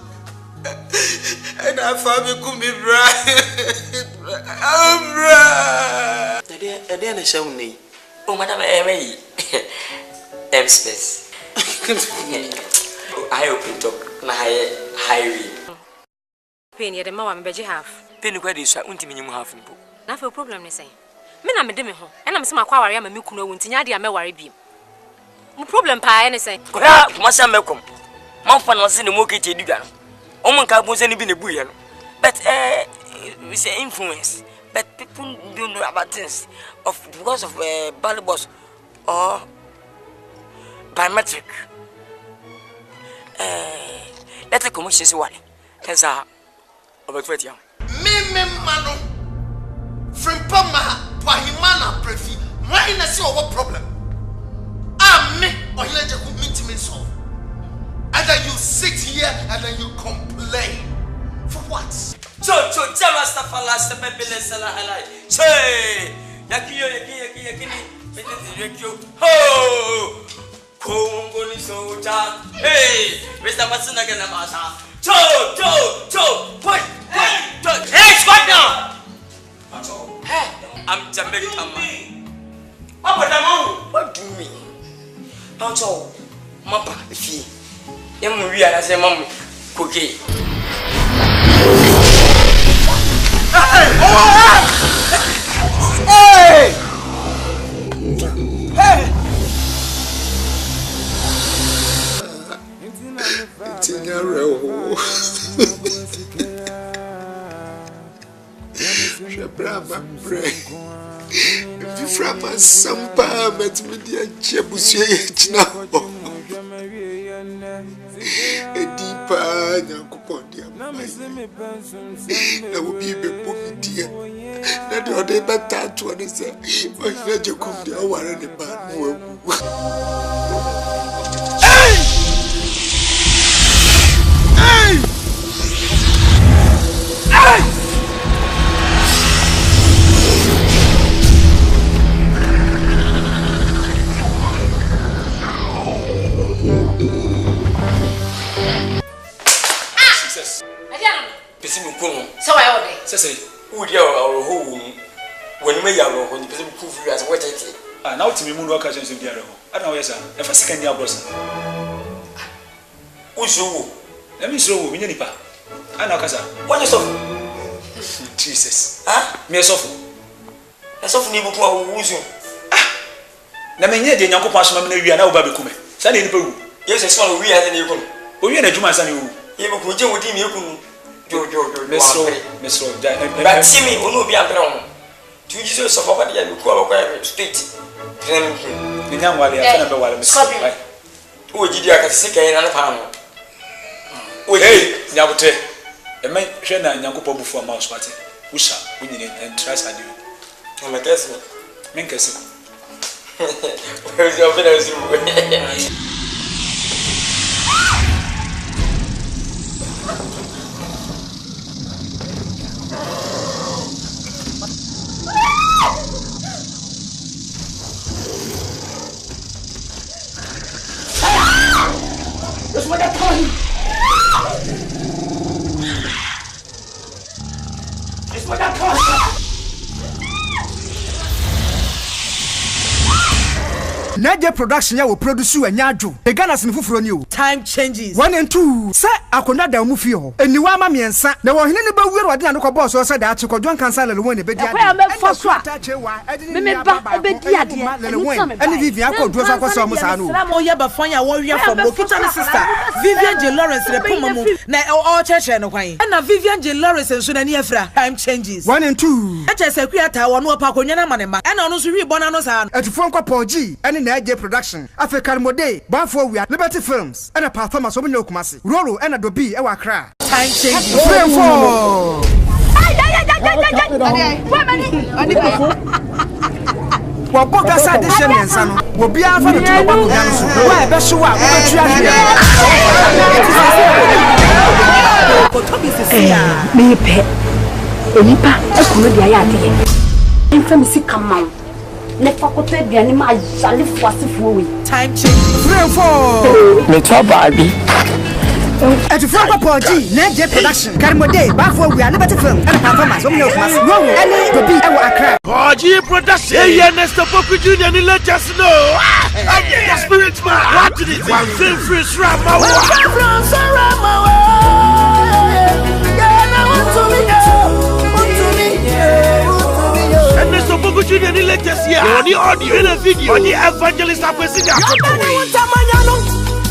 na fabi kumi bra abra ede na shawni o madam emi space I open top na highway Penny at the mama beji half. Penny kwadi so untimi nyimu half mpo. Na fe problem ne say. Me na me de me ho. E na me se makwa ware ama me kunu wuntinya de ameware bi. Mo problem pa ne say. Koda kuma sa mekom. Manfa na se ne mo kete dua no. O mo nka bo se ne bi ne buye no. But we say influence. But people don't know about things of because of balibos or biometric. Let the commission say what? Cause about 20 years. Me mano. Frimpama, Pahimana, Prefi. Why not see what problem? Me or you let you meet me solve. Either you sit here and then you complain. For what? Jama stafala stapebele sala halai. Che! Yaki. Ho! Kongo ni soja. Hey! Mr. Masuna gana masa. Cho! Wait! Hey, squat down! Hey! I'm Jamaican man. What do you mean? How Mapa, if you. Yamu wi say mom cookie. Hey! Brava pray. If from a sampa met me dear chebusie china. A deeper coupon dear. There will be a book dear. That the other better to understand. My friend, come there, one and a man. So I order. Say, who dear our home when me are when you prove you as what it. Now to me, Muno occasions of the other. I don't know, yes, sir. If I second year boss. Usu, let me show you, Minipa. I know, Casa. What is Jesus. Me a soft. A soft neighbor who use you. Na menye de nyanko paso ma na wi na oba bekume sa na ni pewu yes so no wi ya na ekunu o wi na djuma sa na wu ye be ko je wodi mi ekunu jo mesro but see me onu obi abere ho tu Jesus so papa de ya be ko ba street ni nyangwale ya na be wale mesro bai o jidi aka SIKA na na pa no o hey nyabote e me hwe na nyankopo bufu ama so pate usha unyine and trust ade o me kesi men kesi where's your business? That's what I'm calling. That's what I'm calling. Nadia production ya will produce you a nyadwo. The Ghana's in fufuro ni o. Time changes. 1 and 2. Say akona da mu fi ho. Eniwa ma miensa. Na wo hene ne ba wiero wade na ko boss so say da ache ko John Cancer le won ne be dia. Kwa me fo so a. Me ba e be dia de. Eni Vivian ko duro so ko so mo sa no. Mo ye ba fanya wo wi from Okita sister. Vivian J Lawrence le poma mu. Na o cheche no kwan. Na Vivian J Lawrence nso na ne afra. Time changes. 1 and 2. Eche se kuata wo no pa konwa na manema. E na ono so wi bona no sa. Etufo nkwa Poji eni na AJ production. African Mode. Banfo we Liberty Films. And a performance of no kumasi. Roro and a dobi e wa kra. Time changes. 3 and 4. Wa boga sa de sheme nsa no wo bia fa de to ba ko dan so wa e be so wa wo tua hia ko to bi Me pet. Onipa, a comedy. Infamous come out. Never could be any my jolly fussy fool. Time change. 3 and 4. Little Barbie. At the front of G, Nedge production. Carmode, Bafo, we are liberty film and performance. Only of us. Wrong, and to be our crack. G production. Hey, Nesta Poku Junior, and let us know. The spirit man. What did it? One film free Rama. And Nesta Poku Junior, and let us hear on the audio and a video on the evangelist of Wesina.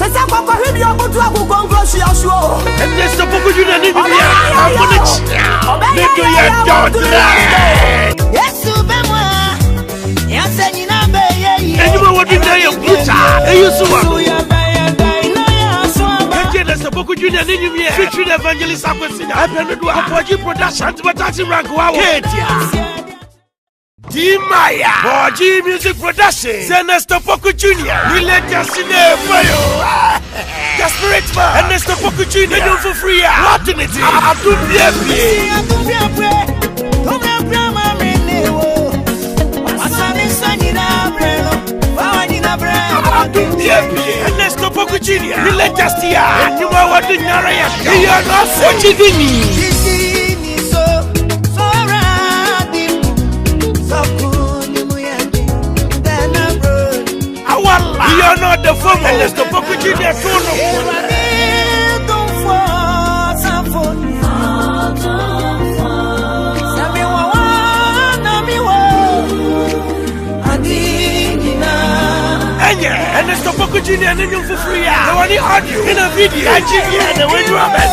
And there's the book you need to be a and you know what you say of Buta, and you saw the book you need to be a featured evangelist. I'm going to do a production to a taxi rank. Dimaya, Boji Music Production, Ernesto Poku Jr. We let us in there for you. The Spirit Man, Ernesto Poku Jr. You for free. What in it? I do Ernesto Poku Jr. We let us here. And you are what the Naraya. You are not watching me. You are not the former, unless the Poku Junior and the Poku Junior and you for free. I want the audio in a video. I give you and when you are back.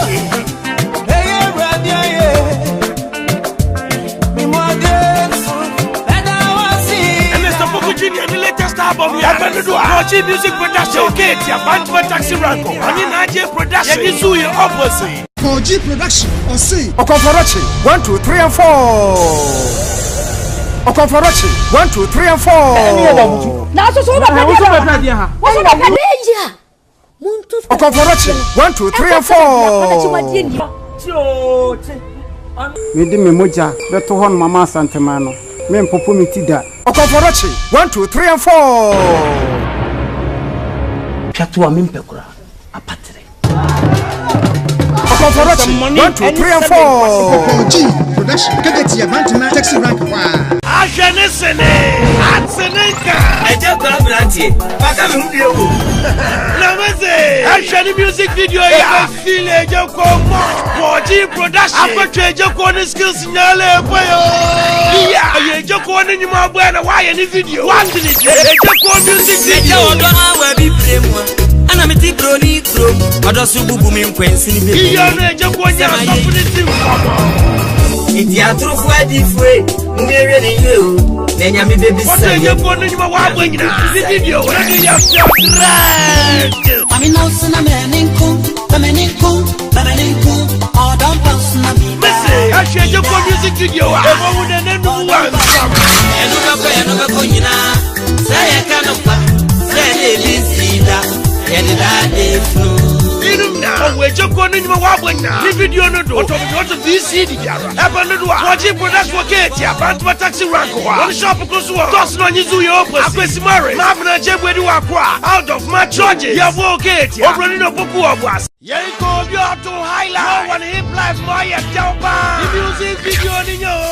And the latest album, we are going to do Boji Music Production. Okay, Bantu Taxi Ranko. And in AJ Production, you do your opposite. Boji Production, or see. Okonforochi, 1, 2, 3 and 4. Okonforochi, 1, 2, 3 and 4. Now, so Okonforochi, 1, 2, 3 and 4. Me me moja, beto hon mama Asante mano. Me mpopo mi tida. Okonforochi, 1, 2, 3 and 4. Piatu wa mimpekura apatre. Okonforochi, 1, 2, 3 and 4. G production. Get your Bantu taxi rank. Ajanesene, Atsenenka. Eja Brabranti. Baka mi hundi ewu. Nameze. Ashani music video ya. Feel eja ko mo. Boji production. Apache eja ko ni skills nyale boyo. Yeah, eja ko ni nyuma boya na wa ye ni video. What did it? Eja ko music video. Eja odo awa bi premwa. Ana meti kroni kro. Odo sububu mi nkwensi ni bebe. Iya na eja ko nya stop ni team. Idi atrufu adifwe. Ngere ni yo. Nenya mi baby say. What eja ko ni nyuma wa boya ni video. Ready ya feel great. Ami na usina meninku. Oh, don't bounce na me. Listen, I share your music video. I want to know one. And no go nyina. Say I can't pa. Say le sida. Ya de da defnu. Now, we just go in my wabwing now. The video no do. What of this CD? Happen to do. Watching products for Katie. Bantu taxi ranko. One shop close to us. Toss on you your opposite. Mary. Mabna Jeb where you are out of my charges. You have Katie. Opening up a poor was. Yeah, go you out to highlight. No one hip life my jumper. The music video in your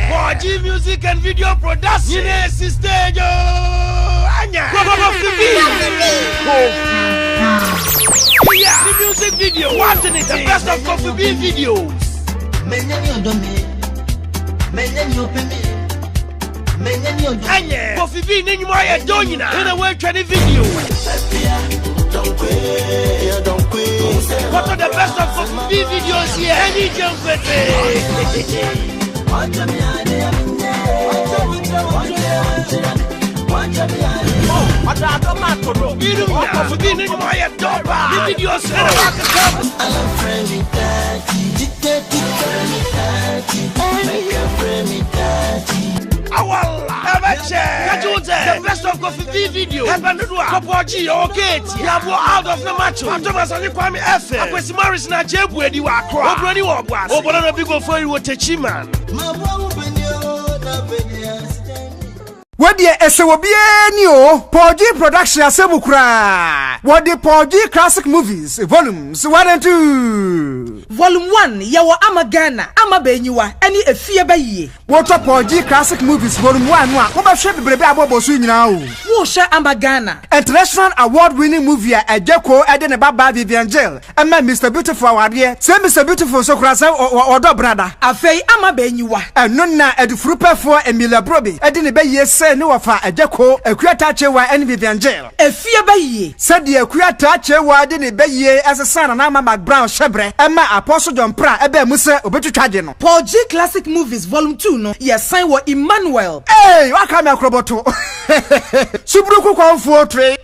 Boji music and video production. Yes, sister. Anya. Yeah, the music video. What's in it? The best of Coffee Bean videos. Anya, Coffee Bean in my donina. In a way, training video. What are the best of Coffee Bean videos here? Any jump with the best of for the video. Husband do couple G okay. Yabo out of the match. Thomas ani Kwame F. Akwesi Morris na Jebu edi wa akra. Obroni wo boas. Obroni na big for you Techiman. What the SWBNO Porgy Production Asebukra. What the Porgy Classic Movies Volumes 1 and 2. Volume 1 Yawa Amagana Amabenyua any a fear by ye. What a Porgy Classic Movies Volume 1 what shape the baby abo swing now. Wosha Amagana International Award-winning movie a Jeko Eden Baba Vivian Jail. And my Mr. Beautiful Awadie. Say Mr. Beautiful so crasa or brother. Afei Amabenyua. And nonna ed frupe for Emilia Broby. Eden be yes. No afa ejeko akuata chewa en Vivian Jail efie baye said the akuata chewa de ne baye as a son na Mama Brown shebre ema Apostle John Pra ebe muse obetwatwaje no Porgy Classic Movies Volume 2 no yes sign wo Emmanuel hey waka me akroboto subruku kwamfo tre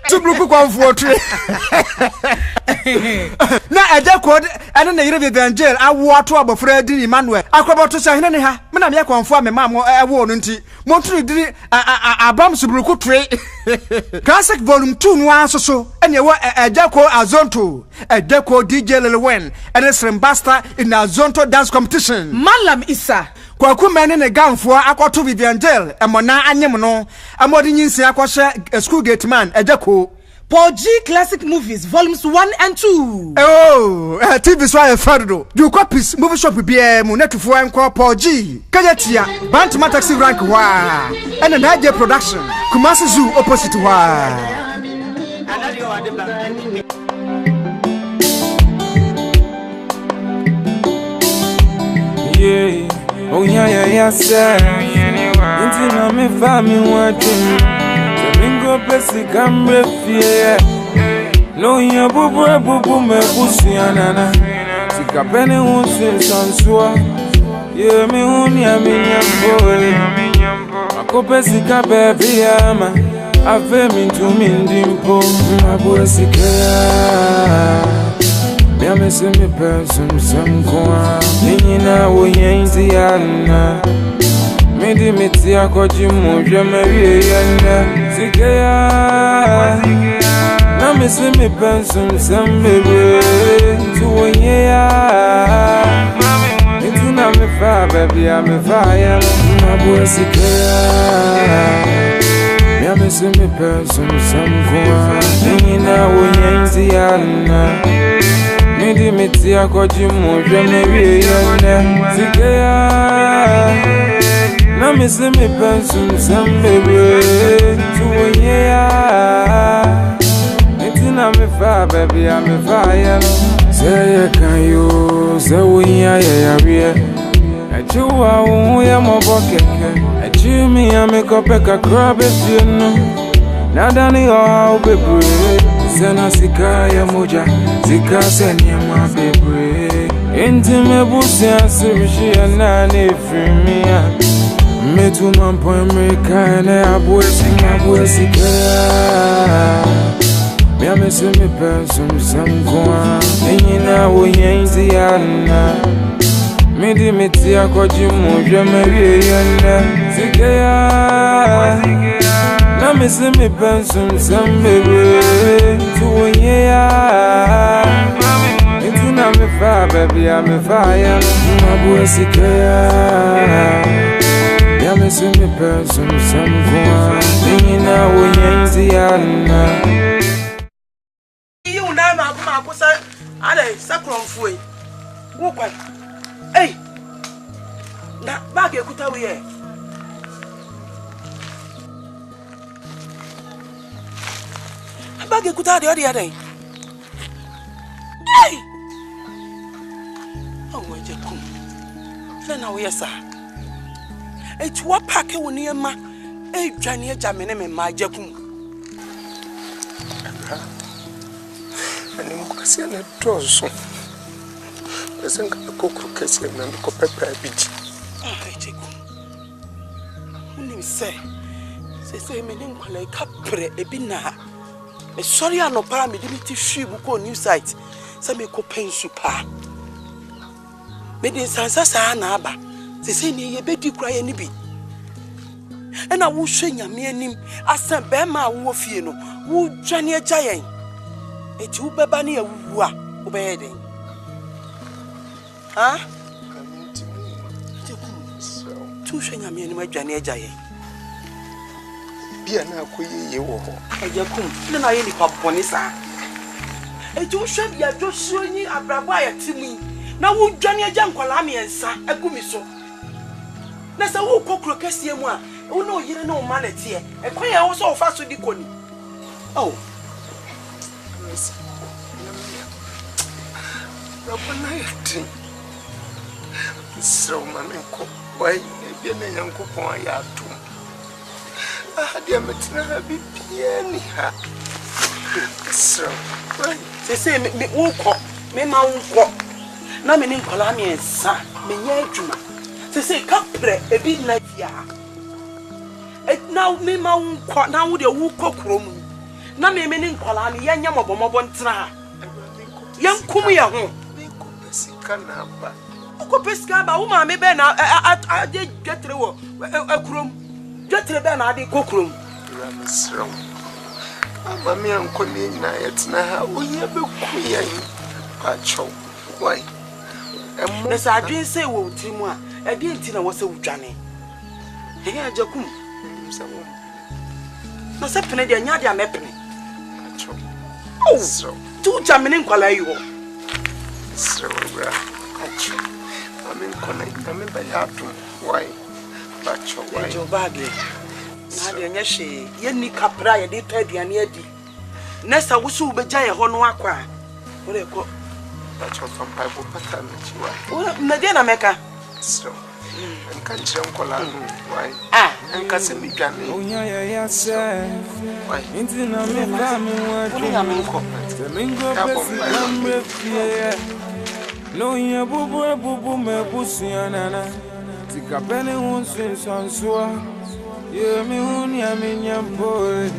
na ejeko ene ne yire Vivian Jail awo ato abofra di Emmanuel akroboto se hene ne ha me na me kwamfo amema mo ewo no nti montru diri Abam Subruku Trey Classic Volume 2 no aso ene wo Ejeko Azonto Ejeko DJ Lilwen ene Srembasta in Azonto dance competition Malam Isa kwaku mene ne gamfo akoto Vivian Jail emona anyem no amodi nyinsi akwhye school gate man Ejeko Porgy Classic Movies Volumes 1 and 2. Oh, TV so I fardo. You copies movie shop be mu netufo enko Porgy. Kayatia, Bantama taxi rank wa. And an AJ production. Kumasi Zoo opposite wa. Yeah. Oh yeah, sir. Inti na me fami watching. Mingo pesi kambre fie no nya bubu me busianana sika pene hunse sansua ye me hunya minyambo akopesi ka baby ama ave mintu mindimpo mabo sikaya me amese me person samkoa ninyina wo yenzi yana Midi miti akoji muje mewie yenda Sikaya Na misi mi pensum sambebe Tuwenye ya Iti na mifa baby ya mifa ya Mabwe sikaya Ya misi mi pensum samkoa Nina wenyenzi yana Midi miti akoji muje mewie yenda Sikaya Na misi mi pensum sambebe Tuwenye ya Nitina mifa baby ya mifa ya Seye kanyo Sewenye ya rie Echuwa uya mobokeke Echimi ya mikopeka krabe fieno Nadani oha ubebre Sena sika ya moja Sika seni ya mabebre Inti mebusi ya sirishi ya nani frimia Metu mampo Amerika ene abwe sikaya Mia mese me pensum samkoa Enyina wo yenzi yana Midi miti akoji muje mewie yana Sikaya Na mese me pensum sambebe Tuwenye ya Itina mifa baby ya mifa ya Mabwe sikaya Ya mese me pensum samkoa Enyina wo yenzi yana You na ma kuma kusa ale sakronfo e wo kwa eh na bag ekuta we e bag ekuta de odi adan eh oh we je kum na we yesa e tuwa pack e woni ema e dwane agya me ma je kum Ani mkwasi ya tozo. Presenga kokro kesi na ndiko pepa biji. Cheku. Uni se meni nkwala ikapre ebina. Me sorry anopa me dimiti hwi bu ko new site. Se me ko pensu pa. Me din sansa sa na aba. Se ni ye bedi kura ye ni bi. And I will show you me him as some bema wolfiano, who Johnny a giant. A two babani a woo, obeying. Huh? Two showing me in my Johnny a giant. Be an acquaint you. I just then I only pop one is a two should be a just showing you a brabaya to me. Now would Johnny a junk colami and son a gumiso. That's a whole cockroach, one. Oh no, you know man at here. A quay also fast with the conny. Oh, Miss so, mammy, why, you're a young coupon I have to. Ah, dear Matina, be anyhow. So, they say, me walk up, me mount walk. Now, me name Colami and son, me near Juma. They say, Capre, a bit like ya. Now, me mount now with a woo cock room. Now, me meaning Colami, young Yamabomabontra. Young Kumia home. SIKA number. Uko pescaba, uma me bena, I did get through a crum. Get the ben, I did cook room. Ramis wrong. Mammy and Colleen, it's now, we have a queer patcho. Why? Yes, I didn't say, well, Timwa, I didn't know what's so Johnny. Here, Jacum. No, something I didn't have a oh, so 2 German Qualayo. So, I'm in connect. I'm in Bayatum. Why? But your badly. Nadia Yashi, Yenny Capra, did Teddy and Yeddy. Nessa was so bejay a honwaqua. What do you call? That's your from Bible pattern that you are. Well, Nadina Mecca. So, and can't you call why? Ah, and Cassimi Johnny. Oh, yeah, sir. Why? Into the no, yeah, boo, me pussy, and Tika penny won't swim, son, so yeah, me, honey, I'm in your boy.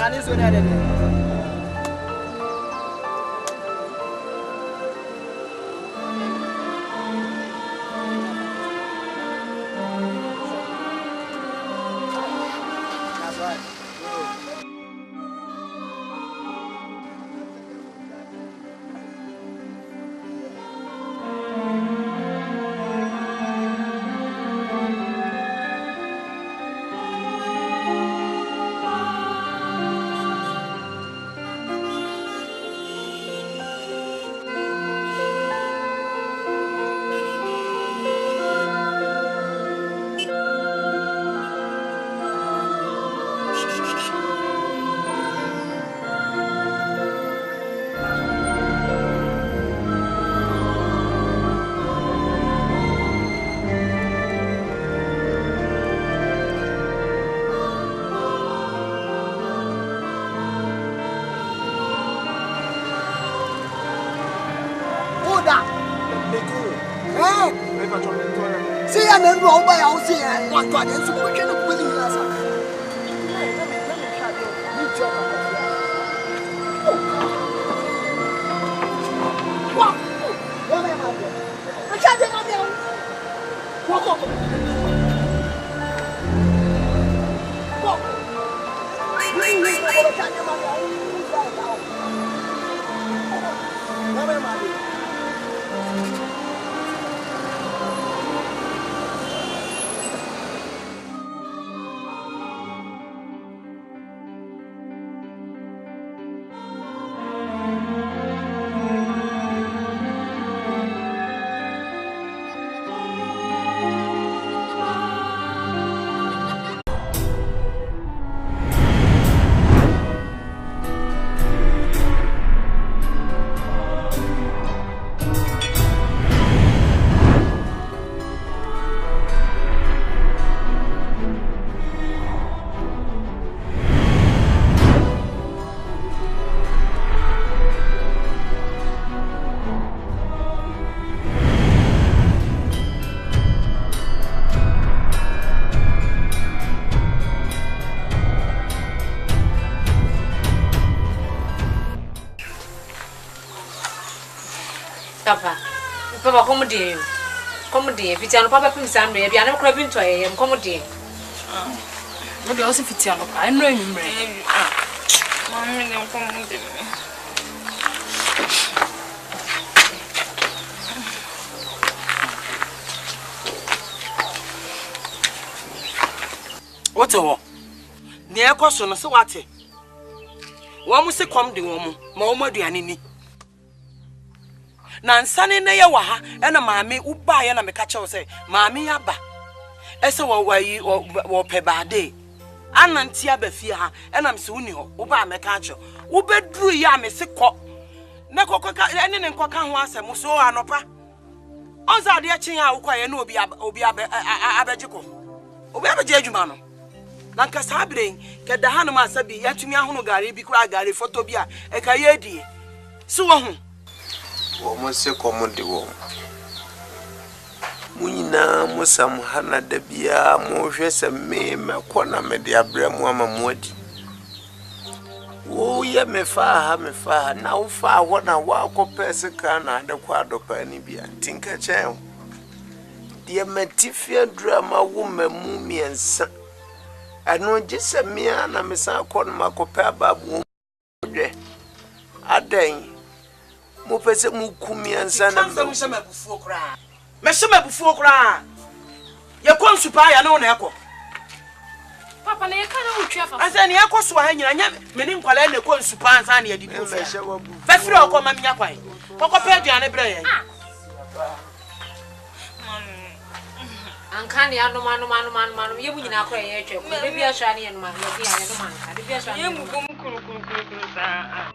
Nani so na de. See, I never know by our see, and what God is working with us. Papa, Papa, come dear. Come dear. If you tell Papa from Sunday, if you are not craving to him, come dear. What do you also fit? I know him. Mommy, don't come with me. What a war? Near question, so what? One must come the woman, Mamma Dianini. Nansani na yawa ha ena maame uba ya na mekacha say maame aba ese wo pebade ananti abafie ha ena mse uni ho uba mekacha ubedru ya mese kọ na kokoka ene ne nkoka ho asem so anopa onza ade akyen a wo kwaye na obi abejiko obi abeje adwuma no na nka sabre ke da hanu ma sabi yatumi ahono gare bi kura gare photo bi a e ka ye die si wo hu Woman say common the woman. Munina musam hana debia mo hwese me kona me de abremu amamodi. Wo ye me fa na wo fa ho na wa akopɛ SIKA na de kwa dopa ni bia tinka chen. De matifia drama wo mamu miensa. Ano gise me na me san akɔ na akopɛ ababu hwe. Adan mo pese mu kumiansa na me shema bufuo kra me shema bufuo kra ye kon supa ya na wona ekọ Papa na ye kana utwa fa asa ne ekọ so ha nyina nya me ni nkwala na kon supa ansa na ye di bu fa firi okọ ma nya kwan kokọ pe aduane bre ye Akan ya no manu ye bu nyina akọ ye etwe ko de bia hwa ne ye no ma ye bia ye no man ka de bia hwa ye mu bom kuru sa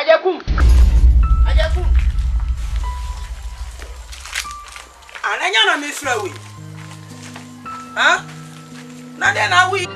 Ajakum. Ananya na me fra we. Ha? Na de na we.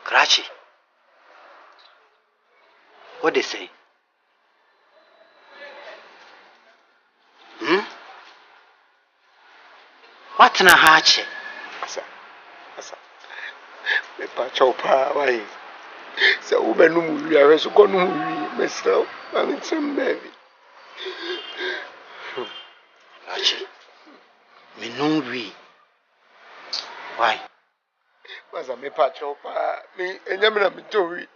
Karachi. What they say? What na hache? Asa. Me pa chopa why? Se u be no mu wi awe so ko no mu wi me sel. I'm some baby. Karachi. Me no wi. Why? Maza me pa chopa me enyam na me tori.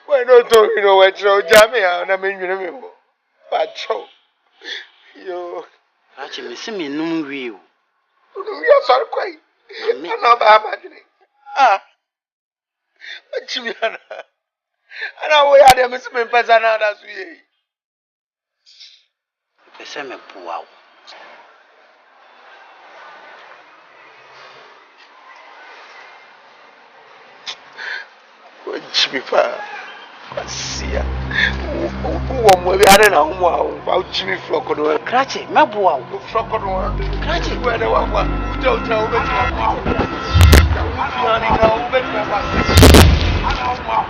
Why no tori no we tro jame ya na me nwene me ho. Pa cho. Yo. Karachi me se me no wi o. No wi asori kwai. Ana ba amadine. Achimi ana wo ya de me se me pesa na da su ye. Pesa me bua o. Achimi fa. Asia. Wo mo bi ade na ho mo a ba achimi floko no. Karachi me bua o. Floko no. Karachi we de wa uta o be ti. Ani na o be ti ba. Ana o mo.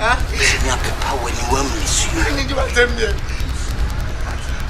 Huh?